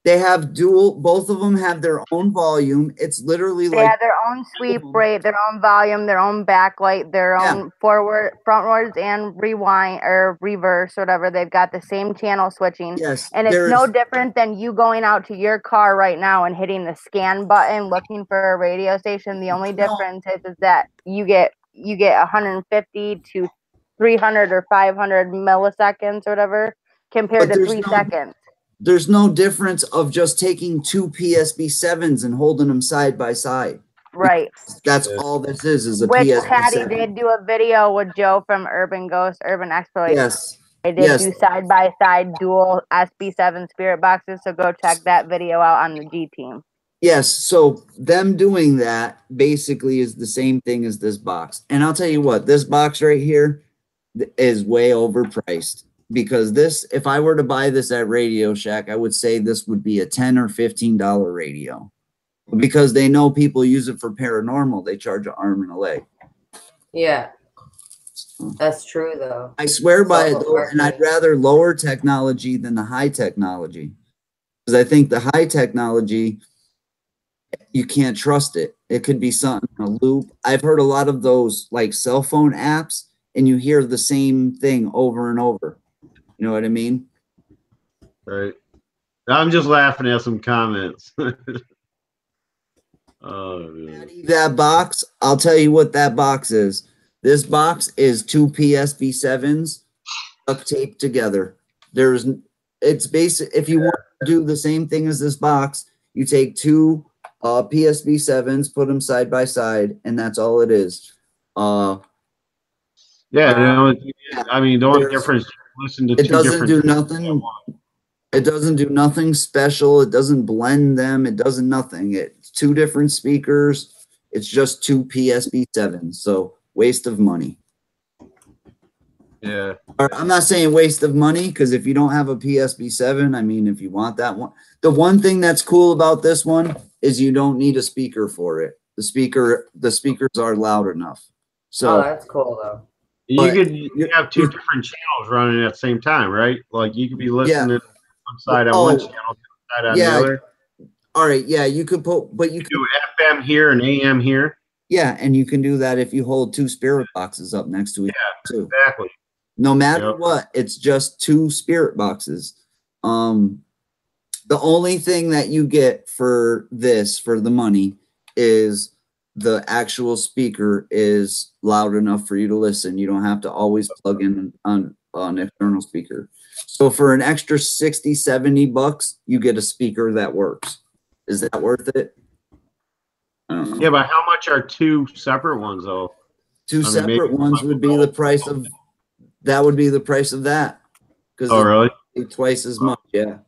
Speaker 2: They have both of them have their own volume. It's literally
Speaker 4: they
Speaker 2: like
Speaker 4: have their own sweep rate, their own volume, their own backlight, their own frontwards and rewind or reverse, whatever. They've got the same channel switching.
Speaker 2: Yes.
Speaker 4: And it's no different than you going out to your car right now and hitting the scan button looking for a radio station. The only difference is that you get 150 to 300 or 500 milliseconds or whatever compared to 3 seconds.
Speaker 2: There's no difference of just taking two PSB 7s and holding them side by side.
Speaker 4: Right.
Speaker 2: That's all this is a
Speaker 4: Which
Speaker 2: PSB
Speaker 4: Patty
Speaker 2: 7.
Speaker 4: did do a video with Joe from Urban Ghost, Urban Exploration.
Speaker 2: Yes.
Speaker 4: They did do side by side dual SB7 spirit boxes, so go check that video out on the G team.
Speaker 2: Yes, so them doing that basically is the same thing as this box. And I'll tell you what, this box right here is way overpriced. Because this, if I were to buy this at Radio Shack, I would say this would be a $10 or $15 radio. Because they know people use it for paranormal, they charge an arm and a leg.
Speaker 1: Yeah, that's true though.
Speaker 2: I swear by it though, and I'd rather lower technology than the high technology. Because I think the high technology, you can't trust it. It could be something in a loop. I've heard a lot of those like cell phone apps, and you hear the same thing over and over. You know what I mean?
Speaker 3: Right. I'm just laughing at some comments.
Speaker 2: That box, I'll tell you what that box is. This box is two PSB 7s duct taped together. It's basic. If you want to do the same thing as this box, you take two PSB 7s, put them side by side, and that's all it is.
Speaker 3: Yeah, I mean, the only difference. Listen to
Speaker 2: it doesn't do nothing. It doesn't do nothing special. It doesn't blend them. It doesn't nothing. It's two different speakers. It's just two PSB 7s. So waste of money.
Speaker 3: Yeah.
Speaker 2: I'm not saying waste of money because if you don't have a PSB 7, I mean, if you want that one, the one thing that's cool about this one is you don't need a speaker for it. The speakers are loud enough. So
Speaker 1: that's cool though.
Speaker 3: You have two different channels running at the same time, right? Like you could be listening on side on one channel, side on the other.
Speaker 2: All right, yeah, you could put, but you could
Speaker 3: do FM here and AM here.
Speaker 2: Yeah, and you can do that if you hold two spirit boxes up next to each other too.
Speaker 3: Exactly.
Speaker 2: No matter what, it's just two spirit boxes. The only thing that you get for this, for the money, is the actual speaker is loud enough for you to listen. You don't have to always plug in on an external speaker. So for an extra 60, 70 bucks, you get a speaker that works. Is that worth it?
Speaker 3: Yeah, but how much are two separate ones though?
Speaker 2: Two separate ones would be the price of that. Would be the price of that.
Speaker 3: Oh, really?
Speaker 2: Twice as much. Yeah.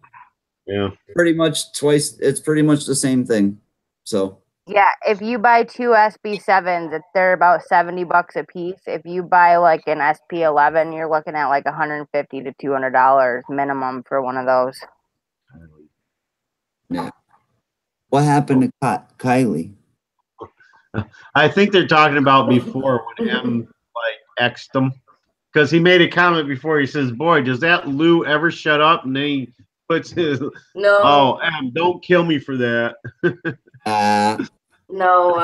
Speaker 3: Yeah.
Speaker 2: Pretty much twice. It's pretty much the same thing. So.
Speaker 4: Yeah, if you buy two SB7s, they're about 70 bucks a piece. If you buy like an SP11, you're looking at like $150 to $200 minimum for one of those.
Speaker 2: Yeah. What happened to Kylie?
Speaker 3: I think they're talking about before when M like X'd him, because he made a comment before. He says, "Boy, does that Lou ever shut up?" And then he puts his "Oh, M, don't kill me for that."
Speaker 1: No,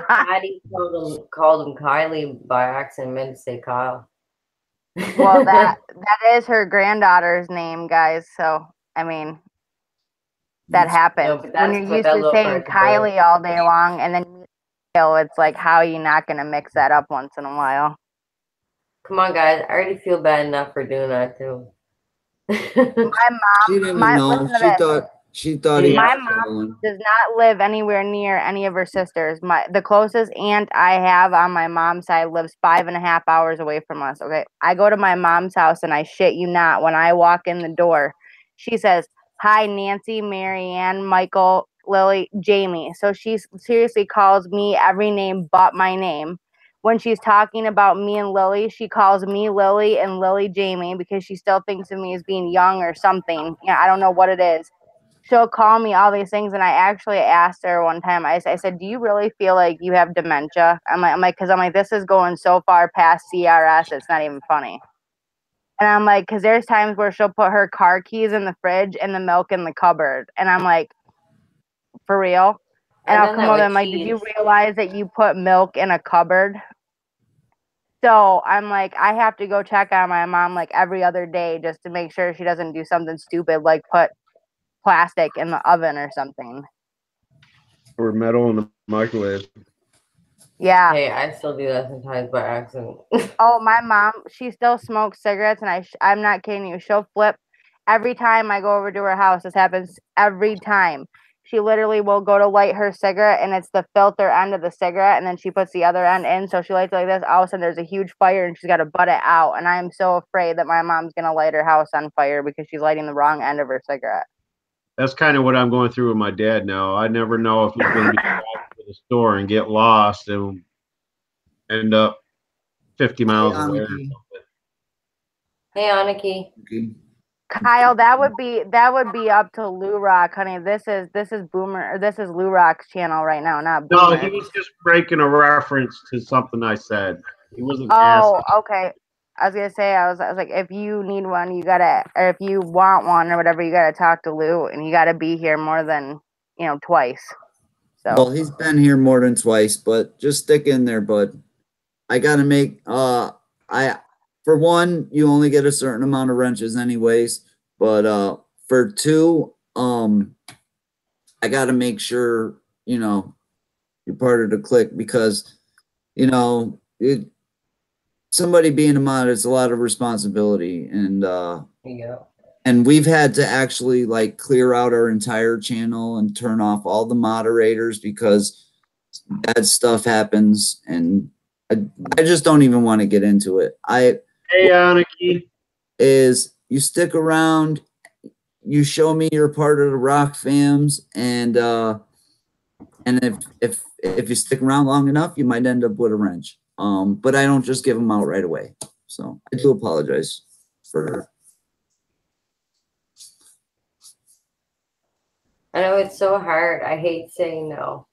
Speaker 1: Patty called him Kylie by accident, meant to say Kyle.
Speaker 4: Well, that is her granddaughter's name, guys. So I mean, that happens.
Speaker 1: No, but
Speaker 4: When
Speaker 1: that's
Speaker 4: you're
Speaker 1: what
Speaker 4: used
Speaker 1: that
Speaker 4: to
Speaker 1: little
Speaker 4: saying
Speaker 1: part's about.
Speaker 4: Kylie all day long and then it's like, how are you not going to mix that up once in a while?
Speaker 1: Come on, guys. I already feel bad enough for doing that too.
Speaker 4: My
Speaker 2: She
Speaker 4: mom,
Speaker 2: didn't even know.
Speaker 4: listen to this.
Speaker 2: She thought he
Speaker 4: My
Speaker 2: was
Speaker 4: mom
Speaker 2: trolling.
Speaker 4: does not live anywhere near any of her sisters. The closest aunt I have on my mom's side lives 5.5 hours away from us. Okay. I go to my mom's house and I shit you not, when I walk in the door, she says, "Hi, Nancy, Marianne, Michael, Lily, Jamie." So she seriously calls me every name but my name. When she's talking about me and Lily, she calls me Lily and Lily Jamie because she still thinks of me as being young or something. I don't know what it is. She'll call me all these things, and I actually asked her one time. I said, "Do you really feel like you have dementia?" Because this is going so far past CRS, it's not even funny. And I'm like, because there's times where she'll put her car keys in the fridge and the milk in the cupboard, and I'm like, for real? And I'll come over and I'm like, "Did you realize that you put milk in a cupboard?" So I'm like, I have to go check on my mom like every other day just to make sure she doesn't do something stupid like put plastic in the oven or something.
Speaker 3: Or metal in the microwave.
Speaker 4: Yeah.
Speaker 1: Hey, I still do that sometimes by accident.
Speaker 4: Oh, my mom, she still smokes cigarettes, and I'm not kidding you. She'll flip every time I go over to her house. This happens every time. She literally will go to light her cigarette, and it's the filter end of the cigarette, and then she puts the other end in. So she lights it like this. All of a sudden, there's a huge fire, and she's got to butt it out. And I am so afraid that my mom's gonna light her house on fire because she's lighting the wrong end of her cigarette.
Speaker 3: That's kind of what I'm going through with my dad now. I never know if he's going to be driving to the store and get lost and end up 50 miles away or something.
Speaker 1: Hey, Aniki.
Speaker 2: Okay.
Speaker 4: Kyle, that would be up to Lou Rock, honey. This is Boomer, or this is Lou Rock's channel right now, not Boomer.
Speaker 3: No, he was just breaking a reference to something I said. He wasn't
Speaker 4: Oh,
Speaker 3: asking.
Speaker 4: okay. I was gonna say, I was like, if you need one, you gotta, or if you want one or whatever, you gotta talk to Lou, and you gotta be here more than twice. So.
Speaker 2: Well, he's been here more than twice, but just stick in there, bud. I gotta make for one, you only get a certain amount of wrenches anyways, but for two, I gotta make sure you're part of the clique because somebody being a mod is a lot of responsibility, and we've had to actually like clear out our entire channel and turn off all the moderators because bad stuff happens, and I just don't even want to get into it.
Speaker 3: Hey, Aniki.
Speaker 2: Is you stick around, you show me you're part of the Rock Famz, and if you stick around long enough, you might end up with a wrench. But I don't just give them out right away. So I do apologize for.
Speaker 1: I know it's so hard. I hate saying no.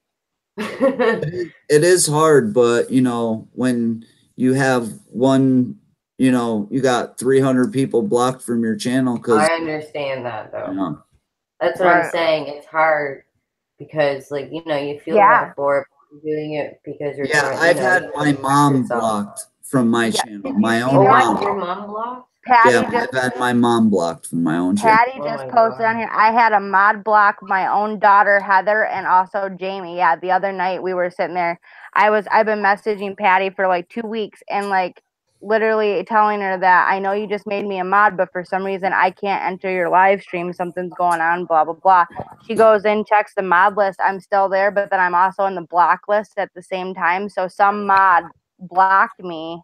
Speaker 2: It is hard, but when you have one, you got 300 people blocked from your channel because
Speaker 1: I understand that though. That's what
Speaker 4: Right.
Speaker 1: I'm saying. It's hard because you feel bad for it, doing it because you're trying.
Speaker 2: I've had my mom blocked from my channel. My own mom.
Speaker 1: Your mom blocked?
Speaker 4: Patty
Speaker 2: I've had my mom blocked from my own channel.
Speaker 4: Patty just posted on here. I had a mod block my own daughter Heather and also Jamie. Yeah, the other night we were sitting there. I've been messaging Patty for like 2 weeks and like literally telling her that I know you just made me a mod, but for some reason I can't enter your live stream. Something's going on, blah blah blah. She goes in, checks the mod list. I'm still there, but then I'm also in the block list at the same time. So some mod blocked me.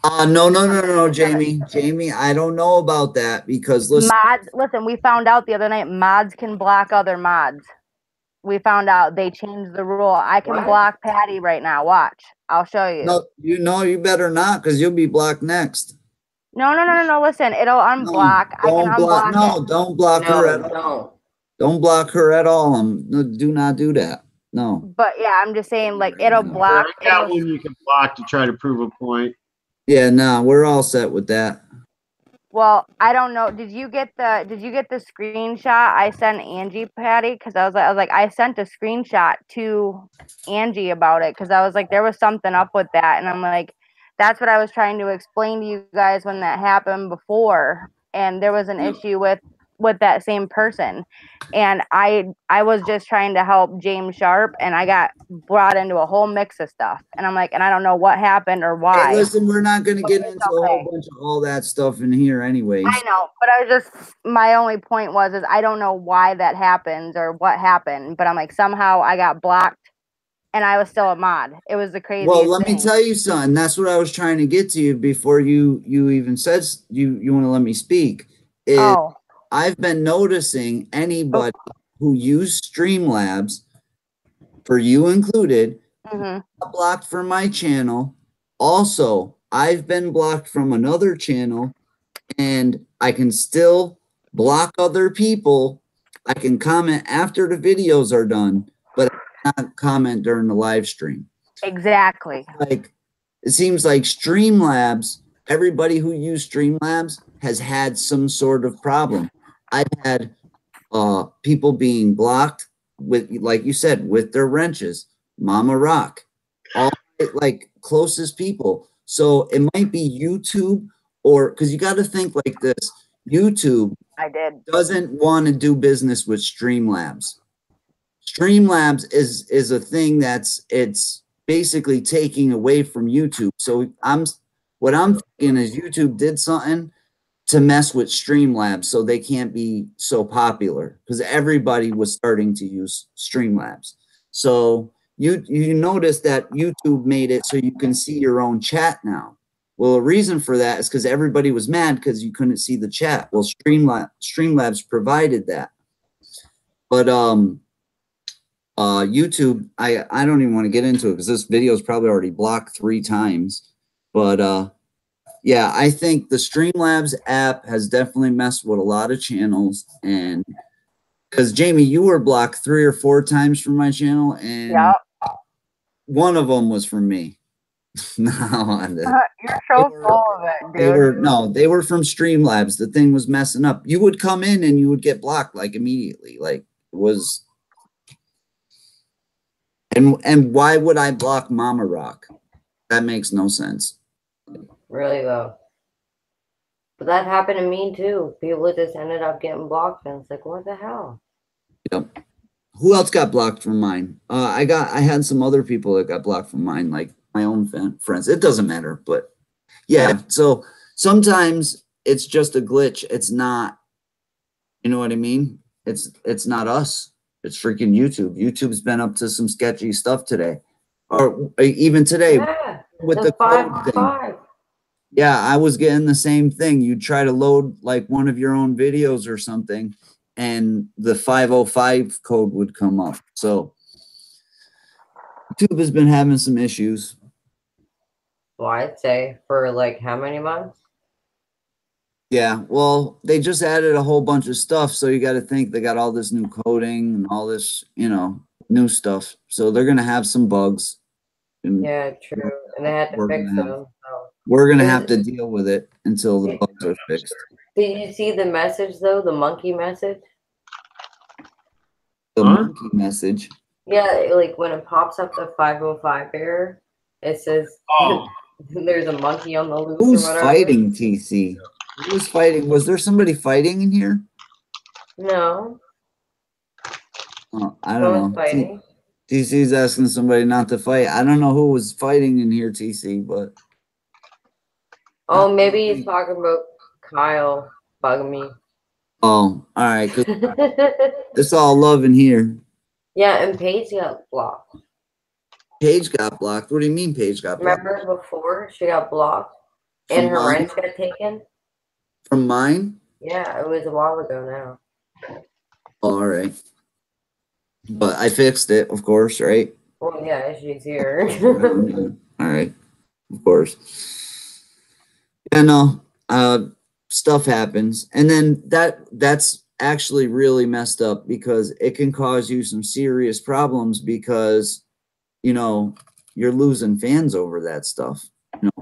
Speaker 2: No, Jamie, I don't know about that because
Speaker 4: listen, we found out the other night mods can block other mods. We found out they changed the rule. I can block Patty right now. Watch. I'll show you.
Speaker 2: No, you better not because you'll be blocked next.
Speaker 4: No. Listen, it'll unblock. I can unblock it.
Speaker 2: Don't block her at all. Don't block her at all. Do not do that. No.
Speaker 4: But yeah, I'm just saying, like, it'll block.
Speaker 3: I got one you can block to try to prove a point.
Speaker 2: Yeah, no, we're all set with that.
Speaker 4: Well, I don't know. Did you get the screenshot I sent Angie, Patty? Because I was like, I sent a screenshot to Angie about it because I was like, there was something up with that, and I'm like, that's what I was trying to explain to you guys when that happened before, and there was an issue with with that same person. And I was just trying to help James Sharp, and I got brought into a whole mix of stuff. And I'm like, and I don't know what happened or why.
Speaker 2: Hey, listen, we're not going to get
Speaker 4: It's
Speaker 2: into a whole
Speaker 4: okay.
Speaker 2: bunch of all that stuff in here anyways.
Speaker 4: I know, but I was just, my only point was, is I don't know why that happens or what happened, but I'm like, somehow I got blocked and I was still a mod. It was the craziest
Speaker 2: Well, let
Speaker 4: thing.
Speaker 2: me tell you something. That's what I was trying to get to you before you even said you want to let me speak. Is
Speaker 4: Oh,
Speaker 2: I've been noticing anybody who used Streamlabs, for you included,
Speaker 4: mhm.
Speaker 2: got blocked from my channel. Also, I've been blocked from another channel, and I can still block other people. I can comment after the videos are done, but I cannot comment during the live stream.
Speaker 4: Exactly.
Speaker 2: Like, it seems like Streamlabs, everybody who used Streamlabs has had some sort of problem. I've had people being blocked with, like you said, with their wrenches, Mama Rock, all like closest people. So it might be YouTube, or because you got to think like this, YouTube
Speaker 4: I did.
Speaker 2: doesn't want to do business with Streamlabs. Streamlabs is a thing it's basically taking away from YouTube. So what I'm thinking is YouTube did something to mess with Streamlabs so they can't be so popular, because everybody was starting to use Streamlabs. So you notice that YouTube made it so you can see your own chat now. Well, the reason for that is because everybody was mad because you couldn't see the chat. Well, Streamlabs provided that. But YouTube, I don't even want to get into it because this video is probably already blocked 3 times. But yeah, I think the Streamlabs app has definitely messed with a lot of channels. And because Jamie, you were blocked 3 or 4 times from my channel, and
Speaker 4: Yep.
Speaker 2: one of them was from me. No,
Speaker 4: You're so full of it, dude.
Speaker 2: they were from Streamlabs. The thing was messing up. You would come in and you would get blocked like immediately. Like, it was. And why would I block Mama Rock? That makes no sense.
Speaker 1: Really though. But that happened to me too. People just ended up getting blocked, and it's like, what the hell?
Speaker 2: Yep. Who else got blocked from mine? I had some other people that got blocked from mine, like my own friends. It doesn't matter, but yeah. So sometimes it's just a glitch. It's not, you know what I mean? It's not us. It's freaking YouTube. YouTube's been up to some sketchy stuff today, or even today,
Speaker 1: Yeah,
Speaker 2: with
Speaker 1: the
Speaker 2: the code thing.
Speaker 1: 505.
Speaker 2: Yeah, I was getting the same thing. You try to load like one of your own videos or something, and the 505 code would come up. So YouTube has been having some issues.
Speaker 1: Well, I'd say for like how many months?
Speaker 2: Yeah, well, they just added a whole bunch of stuff, so you got to think they got all this new coding and all this, new stuff. So they're gonna have some bugs. And
Speaker 1: Yeah, true. And they had to fix them. So.
Speaker 2: We're gonna have to deal with it until the bugs are fixed.
Speaker 1: Did you see the message though? The monkey message?
Speaker 2: The monkey message.
Speaker 1: Yeah, like when it pops up the 505 error, it says there's a monkey on the loose.
Speaker 2: Who's
Speaker 1: or whatever.
Speaker 2: fighting, TC? Who's fighting? Was there somebody fighting in here?
Speaker 1: No.
Speaker 2: I don't know.
Speaker 1: Fighting.
Speaker 2: TC's asking somebody not to fight. I don't know who was fighting in here, TC, but.
Speaker 1: Oh, maybe he's talking about Kyle bugging me.
Speaker 2: Oh, all right. It's all love in here.
Speaker 1: Yeah, and Paige got blocked.
Speaker 2: Paige got blocked? What do you mean Paige got blocked?
Speaker 1: Remember before she got blocked and her wrench got taken?
Speaker 2: From mine?
Speaker 1: Yeah, it was a while ago now.
Speaker 2: All right. But I fixed it, of course, right?
Speaker 1: Well, yeah, she's here.
Speaker 2: All right. Of course. Yeah, no. Stuff happens. And then that's actually really messed up, because it can cause you some serious problems, because, you're losing fans over that stuff.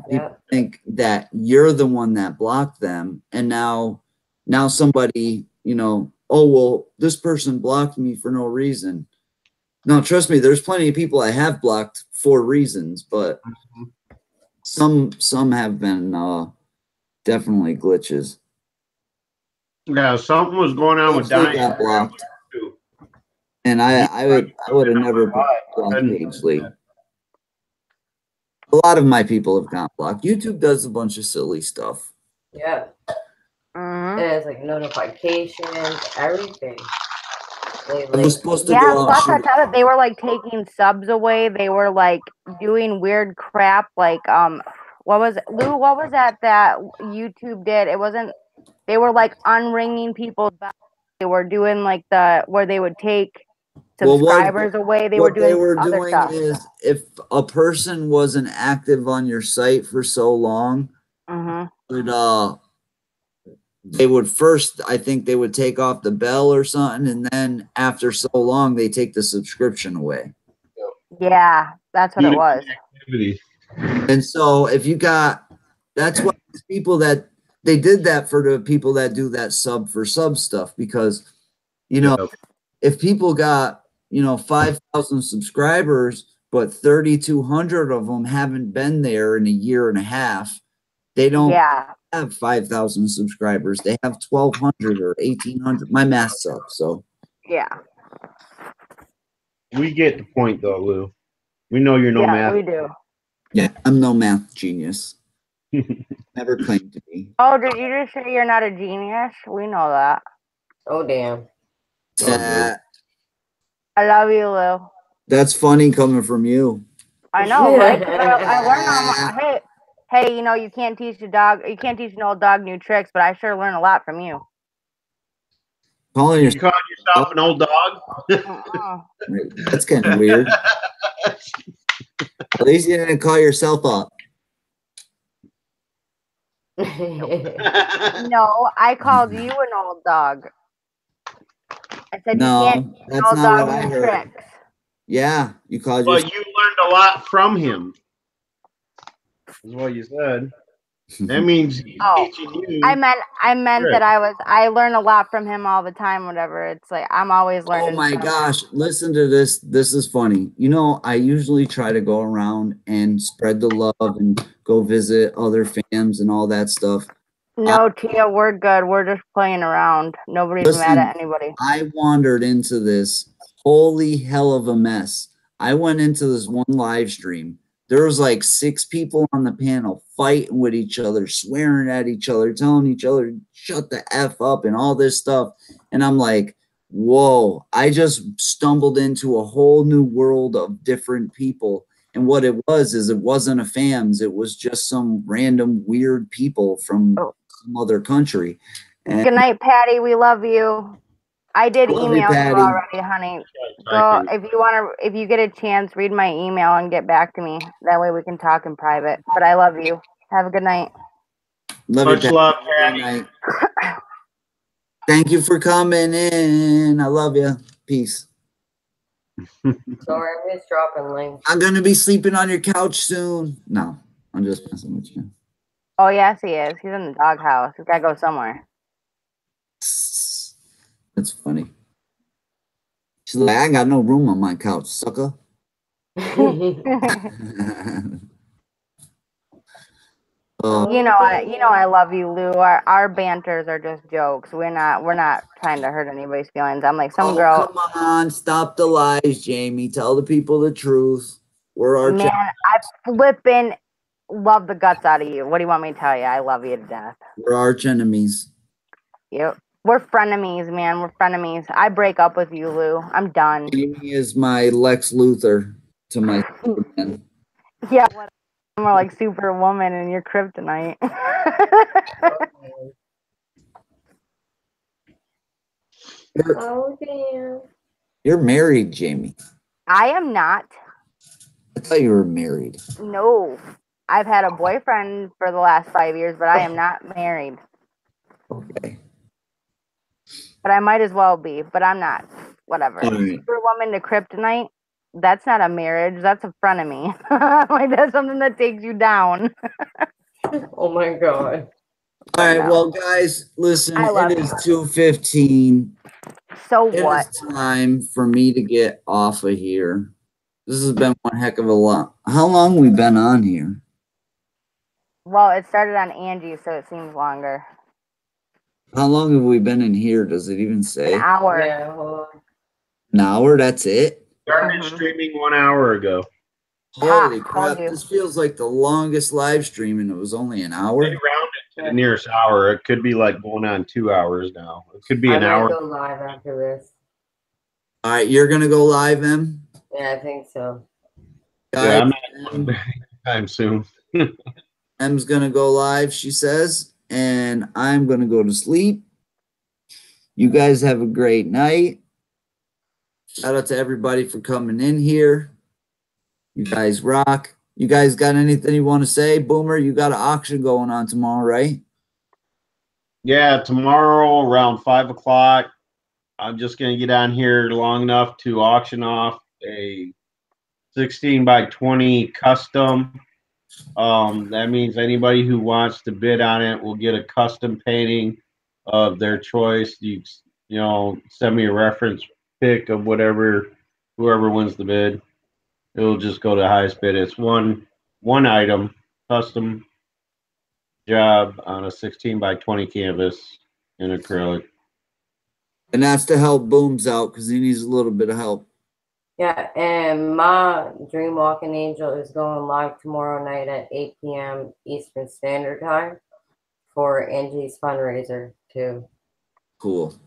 Speaker 2: People think that you're the one that blocked them, and now somebody, oh, well, this person blocked me for no reason. No, trust me, there's plenty of people I have blocked for reasons, but some have been definitely glitches.
Speaker 3: Yeah, something was going on with
Speaker 2: Paisley
Speaker 3: Diane.
Speaker 2: got blocked,
Speaker 3: too.
Speaker 2: and I would have never blocked Paisley. A lot of my people have got blocked. YouTube does a bunch of silly stuff.
Speaker 1: Yeah. And it's like notifications, everything.
Speaker 2: I was supposed to
Speaker 4: Yeah,
Speaker 2: go out
Speaker 4: plus on
Speaker 2: shoot.
Speaker 4: top of it, they were like taking subs away. They were like doing weird crap. Like what was Lou? What was that YouTube did? It wasn't. They were like unringing people's bells. They were doing like where they would take
Speaker 2: Well,
Speaker 4: subscribers away. They were
Speaker 2: what they
Speaker 4: doing
Speaker 2: were
Speaker 4: other
Speaker 2: doing
Speaker 4: stuff.
Speaker 2: is if a person wasn't active on your site for so long,
Speaker 4: Mm-hmm.
Speaker 2: they would first, I think they would take off the bell or something, and then after so long, they take the subscription away.
Speaker 4: Yeah, that's what it was.
Speaker 3: Activity.
Speaker 2: And so if you got, that's why people that they did that for the people that do that sub for sub stuff, because, you know, if people got, 5,000 subscribers, but 3,200 of them haven't been there in a year and a half, they don't have 5,000 subscribers. They have 1,200 or 1,800. My math sucks. So
Speaker 4: yeah,
Speaker 3: We get the point, though, Lou. We know you're no math.
Speaker 4: we do.
Speaker 2: yeah, I'm no math genius. Never claimed to be.
Speaker 4: Oh, did you just say you're not a genius? We know that.
Speaker 1: Oh, damn.
Speaker 4: I love you, Lou.
Speaker 2: That's funny coming from you.
Speaker 4: I know, right? I learn hey, you can't teach an old dog new tricks, but I sure learn a lot from you.
Speaker 2: Calling
Speaker 3: You calling yourself an old
Speaker 4: dog?
Speaker 2: That's kind of weird. At least you didn't call yourself up.
Speaker 4: No, I called you an old dog. I said
Speaker 2: No,
Speaker 4: you can't teach an
Speaker 2: that's
Speaker 4: old
Speaker 2: not
Speaker 4: dog
Speaker 2: what I
Speaker 4: new
Speaker 2: heard.
Speaker 4: tricks.
Speaker 2: Yeah, you called
Speaker 3: Well,
Speaker 2: yourself.
Speaker 3: you learned a lot from him. Is what you said. That means he's teaching you.
Speaker 4: I meant that I learn a lot from him all the time, whatever. It's like I'm always learning.
Speaker 2: Oh my gosh, listen to this. This is funny. I usually try to go around and spread the love and go visit other fams and all that stuff.
Speaker 4: No, Tia, we're good. We're just playing around. Nobody's mad at anybody.
Speaker 2: I wandered into this holy hell of a mess. I went into this one live stream. There was like 6 people on the panel fighting with each other, swearing at each other, telling each other, shut the F up and all this stuff. And I'm like, whoa, I just stumbled into a whole new world of different people. And what it wasn't a famz. It was just some random weird people from some other country. And
Speaker 4: good night, Patty. We love you. I did email you already, honey. Go if you get a chance, read my email and get back to me. That way we can talk in private. But I love you. Have a good night.
Speaker 3: Much love, Patty.
Speaker 2: Thank you for coming in. I love you. Peace.
Speaker 1: Sorry, I'm just dropping links.
Speaker 2: I'm gonna be sleeping on your couch soon. No, I'm just messing with you.
Speaker 4: Oh yes, he is. He's in the doghouse. He's gotta go somewhere.
Speaker 2: That's funny. She's like, I ain't got no room on my couch, sucker.
Speaker 4: I love you, Lou. Our banters are just jokes. We're not trying to hurt anybody's feelings. I'm like some girl.
Speaker 2: Come on, stop the lies, Jamie. Tell the people the truth. We're our
Speaker 4: man. I flippin' love the guts out of you. What do you want me to tell you? I love you to death.
Speaker 2: We're arch enemies.
Speaker 4: Yep. We're frenemies, man. We're frenemies. I break up with you, Lou. I'm done.
Speaker 2: Jamie is my Lex Luthor to my Superman.
Speaker 4: Yeah, I'm more like Superwoman and you're kryptonite.
Speaker 1: Oh, damn.
Speaker 2: You're married, Jamie.
Speaker 4: I am not.
Speaker 2: I thought you were married.
Speaker 4: No. I've had a boyfriend for the last 5 years, but I am not married.
Speaker 2: Okay.
Speaker 4: But I might as well be, but I'm not. Whatever.
Speaker 2: Right.
Speaker 4: Superwoman to kryptonite, that's not a marriage. That's a frenemy. Like, that's something that takes you down.
Speaker 1: Oh, my God.
Speaker 2: All right, well, guys, listen, it is 2:15.
Speaker 4: So what?
Speaker 2: It's time for me to get off of here. This has been one heck of a lot. How long we been on here?
Speaker 4: Well, it started on Angie, so it seems longer.
Speaker 2: How long have we been in here? Does it even
Speaker 4: An
Speaker 2: say?
Speaker 4: hour.
Speaker 1: Yeah, hold on.
Speaker 2: An hour? That's it?
Speaker 3: Started streaming 1 hour ago.
Speaker 2: Holy
Speaker 4: told
Speaker 2: crap.
Speaker 4: you.
Speaker 2: This feels like the longest live stream, and it was only an hour.
Speaker 3: They rounded to the nearest hour. It could be like going on 2 hours now. It could be
Speaker 1: I'm
Speaker 3: an hour.
Speaker 1: gonna go live after this.
Speaker 2: All right, you're going to go live, Em?
Speaker 1: Yeah, I think so.
Speaker 3: Yeah, I'm
Speaker 2: Guys,
Speaker 3: not going anytime soon.
Speaker 2: Em's going to go live, she says, and I'm going to go to sleep. You guys have a great night. Shout out to everybody for coming in here. You guys rock. You guys got anything you want to say? Boomer, you got an auction going on tomorrow, right?
Speaker 3: Yeah, tomorrow around 5 o'clock, I'm just going to get on here long enough to auction off a 16 by 20 custom. That means anybody who wants to bid on it will get a custom painting of their choice. You know, send me a reference pic of whoever wins the bid. It'll just go to the highest bid. It's one item, custom job on a 16 by 20 canvas in acrylic.
Speaker 2: And that's to help Booms out because he needs a little bit of help.
Speaker 1: Yeah, and my Dream Walking Angel is going live tomorrow night at 8 p.m. Eastern Standard Time for Angie's fundraiser too.
Speaker 2: Cool.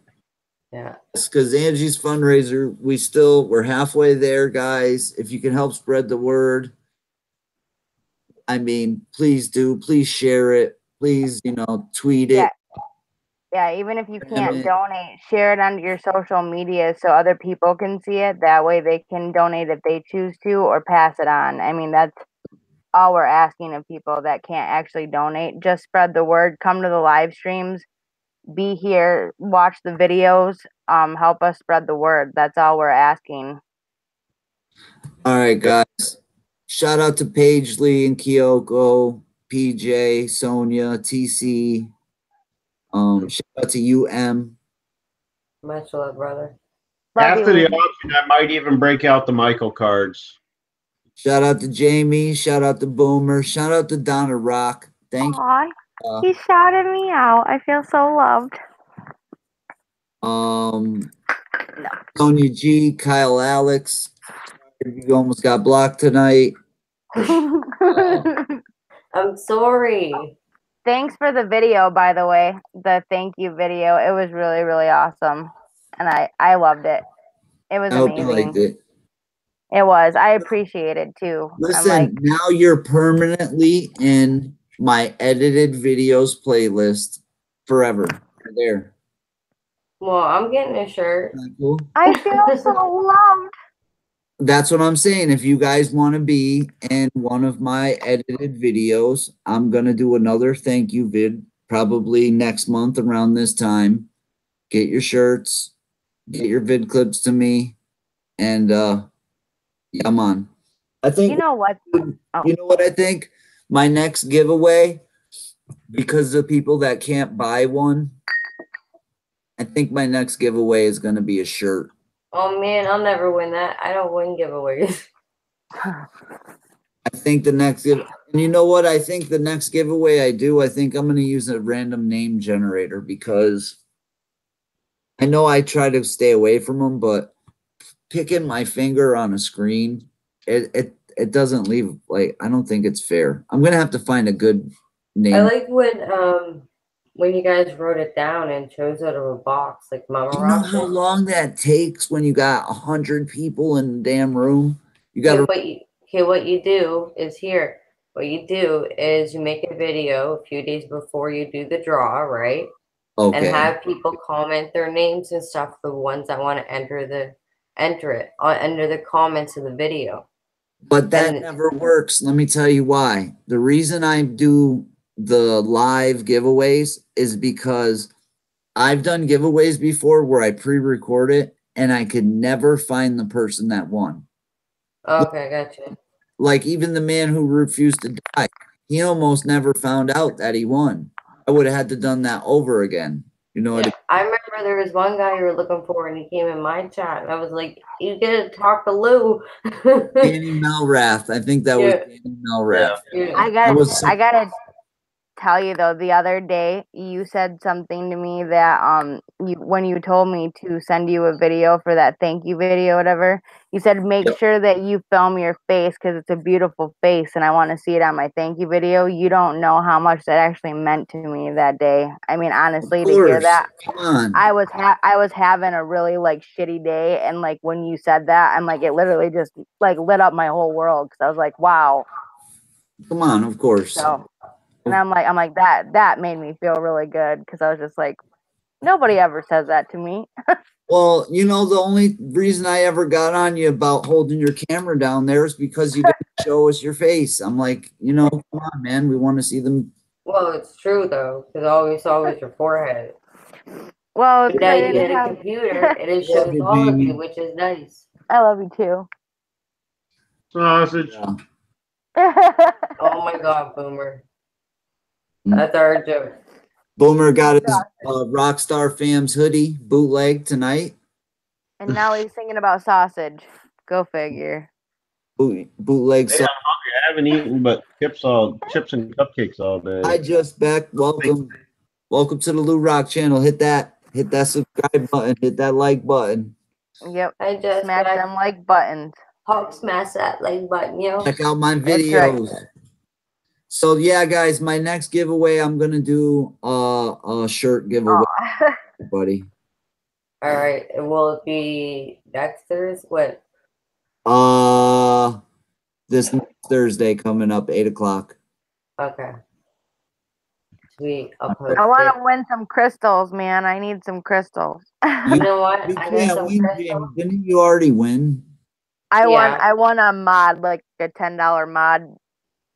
Speaker 1: Yeah.
Speaker 2: Because Angie's fundraiser, we're halfway there, guys. If you can help spread the word, I mean, please do. Please share it. Please, tweet it.
Speaker 4: Yeah, even if you can't donate, share it on your social media so other people can see it. That way they can donate if they choose to or pass it on. I mean, that's all we're asking of people that can't actually donate. Just spread the word, come to the live streams, be here, watch the videos, help us spread the word. That's all we're asking.
Speaker 2: All right, guys. Shout out to Paige Lee and Kyoko, PJ, Sonia, TC. Shout out to UM.
Speaker 1: Much love, brother.
Speaker 3: After the auction, I might even break out the Michael cards.
Speaker 2: Shout out to Jamie. Shout out to Boomer. Shout out to Donna Rock. Thank you.
Speaker 4: He shouted me out. I feel so loved.
Speaker 2: Sonia G, Kyle Alex. You almost got blocked tonight.
Speaker 1: I'm sorry.
Speaker 4: Thanks for the video, by the way. The thank you video. It was really, really awesome. And I loved it. It was amazing.
Speaker 2: I hope you liked it.
Speaker 4: It was. I appreciate it too.
Speaker 2: Listen, now you're permanently in my edited videos playlist forever. You're there.
Speaker 1: Well, I'm getting a shirt.
Speaker 2: Cool?
Speaker 4: I feel so loved.
Speaker 2: That's what I'm saying. If you guys want to be in one of my edited videos, I'm going to do another thank you vid probably next month around this time. Get your shirts, get your vid clips to me, and yeah, I'm on. I think,
Speaker 4: you know what?
Speaker 2: You know what I think? My next giveaway, because of people that can't buy one, I think my next giveaway is going to be a shirt.
Speaker 1: Oh man, I'll never win that. I don't win giveaways.
Speaker 2: I think the next and you know what? I think the next giveaway I do, I think I'm going to use a random name generator because I know I try to stay away from them, but picking my finger on a screen, it doesn't leave, like, I don't think it's fair. I'm going to have to find a good name.
Speaker 1: I like when you guys wrote it down and chose out of a box, like Mama
Speaker 2: You know how long that takes when you got 100 people in the damn room? You got
Speaker 1: to. What you do is here. What you do is you make a video a few days before you do the draw, right?
Speaker 2: Okay.
Speaker 1: And have people comment their names and stuff. The ones that want to enter it under the comments of the video.
Speaker 2: But that never works. Let me tell you why. The reason I do the live giveaways is because I've done giveaways before where I pre-record it and I could never find the person that won.
Speaker 1: Okay, gotcha.
Speaker 2: Like even the man who refused to die, he almost never found out that he won. I would have had to done that over again. You know what I mean?
Speaker 1: I remember there was one guy you were looking for and he came in my chat and I was like, you get to talk to Lou.
Speaker 2: Danny Malrath. I think that was Danny Malrath.
Speaker 1: Yeah.
Speaker 4: I gotta tell you though, the other day you said something to me that when you told me to send you a video for that thank you video, whatever, you said make sure that you film your face because it's a beautiful face and I want to see it on my thank you video. You don't know how much that actually meant to me that day. I mean, honestly, to hear that,
Speaker 2: come on.
Speaker 4: I was having a really like shitty day, and like when you said that, I'm like, it literally just like lit up my whole world because I was like, wow.
Speaker 2: Come on, of course.
Speaker 4: So, and I'm like that made me feel really good because I was just like, nobody ever says that to me.
Speaker 2: Well, you know, the only reason I ever got on you about holding your camera down there is because you didn't show us your face. I'm like, you know, come on, man, we want to see them.
Speaker 1: Well, it's true though, because all we saw was your forehead.
Speaker 4: Well,
Speaker 1: Now you get a computer, and it shows all of you, which is nice.
Speaker 4: I love you too.
Speaker 3: Sausage.
Speaker 2: Yeah.
Speaker 1: Oh my God, Boomer. That's our joke.
Speaker 2: Boomer got his Rockstar famz hoodie bootleg tonight.
Speaker 4: And now he's singing about sausage. Go figure.
Speaker 2: Bootleg.
Speaker 3: Yeah, I'm hungry. I haven't eaten but chips and cupcakes all day.
Speaker 2: Hi, Just Beck. Welcome to the Lou Rock channel. Hit that subscribe button. Hit that like button.
Speaker 4: Yep.
Speaker 1: I just
Speaker 4: smash them like buttons.
Speaker 1: Hulk smash that like button, yo.
Speaker 2: Check out my videos. Right. So yeah, guys, my next giveaway, I'm gonna do a shirt giveaway, buddy.
Speaker 1: All right. Will it be Dexter's? What?
Speaker 2: This Thursday coming up, 8 o'clock.
Speaker 1: Okay. Sweet.
Speaker 4: I want to win some crystals, man. I need some crystals.
Speaker 1: You know what?
Speaker 2: You can't win, James. Didn't you already win?
Speaker 4: I won a mod, like a $10 mod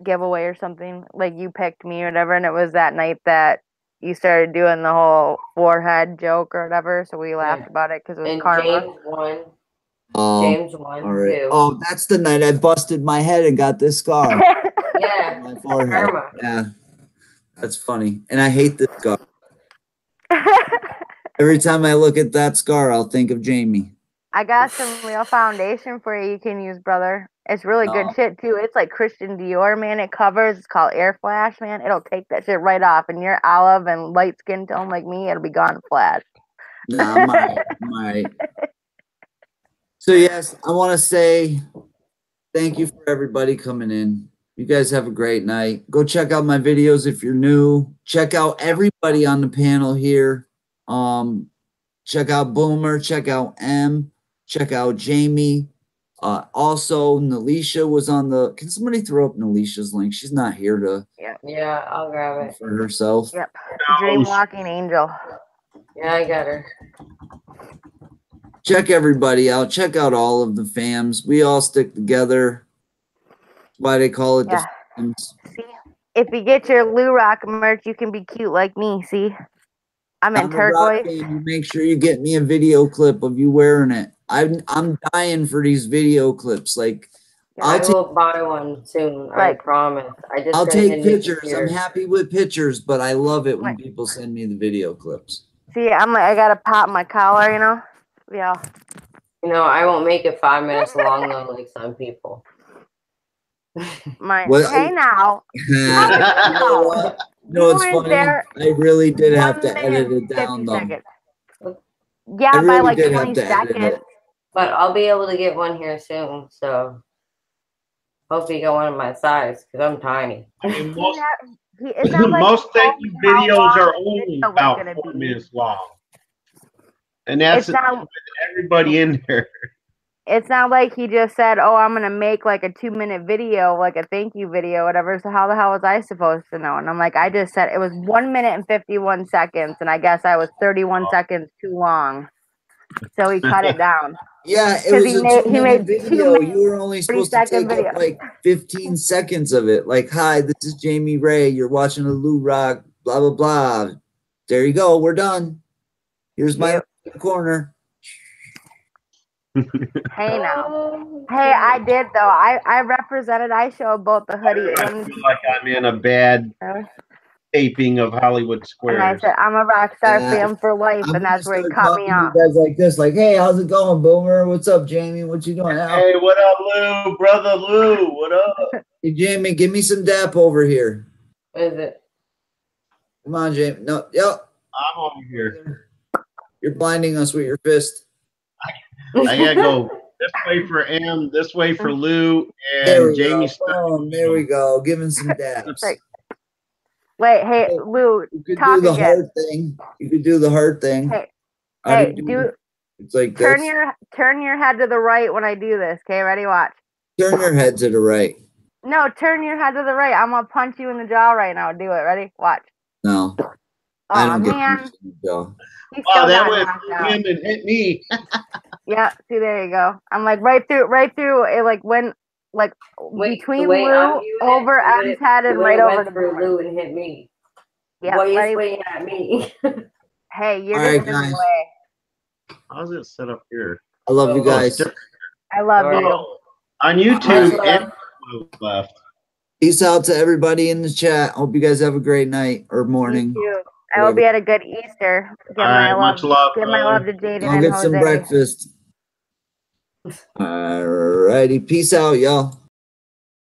Speaker 4: giveaway or something. Like you picked me or whatever, and it was that night that you started doing the whole forehead joke or whatever. So we laughed about it because it was karma.
Speaker 1: James won.
Speaker 2: James won too. Oh, that's the night I busted my head and got this scar.
Speaker 1: Yeah.
Speaker 2: On my forehead. Karma. Yeah. That's funny. And I hate this scar. Every time I look at that scar, I'll think of Jamie.
Speaker 4: I got some real foundation for you can use, brother. It's really good shit, too. It's like Christian Dior, man. It covers. It's called Air Flash, man. It'll take that shit right off. And you're olive and light skin tone like me, it'll be gone flash.
Speaker 2: Nah, I'm all right. So, yes, I want to say thank you for everybody coming in. You guys have a great night. Go check out my videos if you're new. Check out everybody on the panel here. Check out Boomer. Check out M. Check out Jamie. Also, Nalisha was on the. Can somebody throw up Nalisha's link? She's not here to.
Speaker 1: Yeah, I'll grab it
Speaker 2: for herself.
Speaker 4: Yep. Dream Walking Angel.
Speaker 1: Yeah, I got her.
Speaker 2: Check everybody out. Check out all of the fams. We all stick together. Why they call it the fams.
Speaker 4: See, if you get your Lou Rock merch, you can be cute like me. See, I'm in turquoise.
Speaker 2: Make sure you get me a video clip of you wearing it. I'm dying for these video clips. Like,
Speaker 1: I will buy one soon. I promise.
Speaker 2: I'll take pictures. I'm happy with pictures, but I love it when people send me the video clips.
Speaker 4: See, I'm like, I gotta pop my collar, you know. Yeah.
Speaker 1: You know, I won't make it 5 minutes long though, like some people.
Speaker 4: Hey now.
Speaker 2: No, it's funny. I really did have to edit it down though.
Speaker 4: Yeah, really by like 20 seconds.
Speaker 1: But I'll be able to get one here soon, so hopefully you get one of my size because I'm tiny.
Speaker 3: Most thank you videos are only about 4 minutes long. And that's everybody in there.
Speaker 4: It's not like he just said, oh, I'm going to make like a 2-minute video, like a thank you video, whatever. So how the hell was I supposed to know? And I'm like, I just said it was 1 minute and 51 seconds. And I guess I was 31 seconds too long. So he cut it down.
Speaker 2: Yeah, it was a 2-minute video. You were only supposed to take up like 15 seconds of it. Like, hi, this is Jamie Ray. You're watching a Lou Rock, blah, blah, blah. There you go. We're done. Here's my corner.
Speaker 4: Hey now. Hey, I did though. I represented. I showed both the hoodie
Speaker 3: and I feel like I'm in a bad taping of Hollywood Squares.
Speaker 4: And I said I'm a rockstar fan for life, and that's where he cut me off.
Speaker 2: You guys like this, like, hey, how's it going, Boomer? What's up, Jamie? What you doing?
Speaker 3: Hey, what up, Lou? Brother Lou, what up?
Speaker 2: Hey, Jamie, give me some dap over here.
Speaker 1: What is it?
Speaker 2: Come on, James. No, yep.
Speaker 3: I'm over here.
Speaker 2: You're blinding us with your fist.
Speaker 3: I gotta go this way for M, this way for Lou,
Speaker 2: There
Speaker 3: and
Speaker 2: we
Speaker 3: Jamie.
Speaker 2: go. Boom, there we go. Giving some dabs.
Speaker 4: Like, wait, hey, Lou,
Speaker 2: You could
Speaker 4: talk
Speaker 2: do the
Speaker 4: again.
Speaker 2: hard thing. You could do the hard thing.
Speaker 4: Hey,
Speaker 2: How
Speaker 4: hey,
Speaker 2: do you it's like
Speaker 4: turn
Speaker 2: this.
Speaker 4: your head to the right when I do this. Okay, ready? Watch.
Speaker 2: Turn your head to the right.
Speaker 4: No, turn your head to the right. I'm gonna punch you in the jaw right now. Do it. Ready? Watch.
Speaker 2: No, I
Speaker 4: Oh
Speaker 2: don't get
Speaker 4: man,
Speaker 2: punched in the jaw.
Speaker 4: he
Speaker 3: Oh,
Speaker 4: still
Speaker 3: that
Speaker 4: got
Speaker 3: went
Speaker 4: knocked
Speaker 3: through
Speaker 4: out.
Speaker 3: him and hit me.
Speaker 4: Yeah, see, there you go. I'm like right through. It like went like
Speaker 1: Wait,
Speaker 4: between
Speaker 1: the way I'm
Speaker 4: Lou,
Speaker 1: viewing
Speaker 4: over
Speaker 1: it,
Speaker 4: M's head, and
Speaker 1: the way
Speaker 4: right
Speaker 1: it
Speaker 4: over
Speaker 1: went
Speaker 4: the
Speaker 1: through
Speaker 4: board.
Speaker 1: Lou and hit me.
Speaker 4: Yeah,
Speaker 1: Why
Speaker 4: ready?
Speaker 1: is swinging at me?
Speaker 4: Hey, you're
Speaker 2: All right,
Speaker 4: getting in the
Speaker 2: guys.
Speaker 4: way.
Speaker 3: How's it set up here?
Speaker 2: I love you
Speaker 3: Oh,
Speaker 2: guys.
Speaker 3: it's different.
Speaker 4: I love
Speaker 1: Sorry.
Speaker 4: you.
Speaker 3: Oh, on YouTube,
Speaker 1: Much
Speaker 3: and
Speaker 1: love.
Speaker 3: left.
Speaker 2: Peace out to everybody in the chat. Hope you guys have a great night or
Speaker 4: You
Speaker 2: morning.
Speaker 4: too. I hope you had a good Easter. Give
Speaker 3: All
Speaker 4: my
Speaker 3: right, much love,
Speaker 4: Give my
Speaker 3: brother.
Speaker 4: love to Jaden
Speaker 2: I'll
Speaker 4: and
Speaker 2: get some
Speaker 4: Jose.
Speaker 2: breakfast. All righty. Peace out, y'all.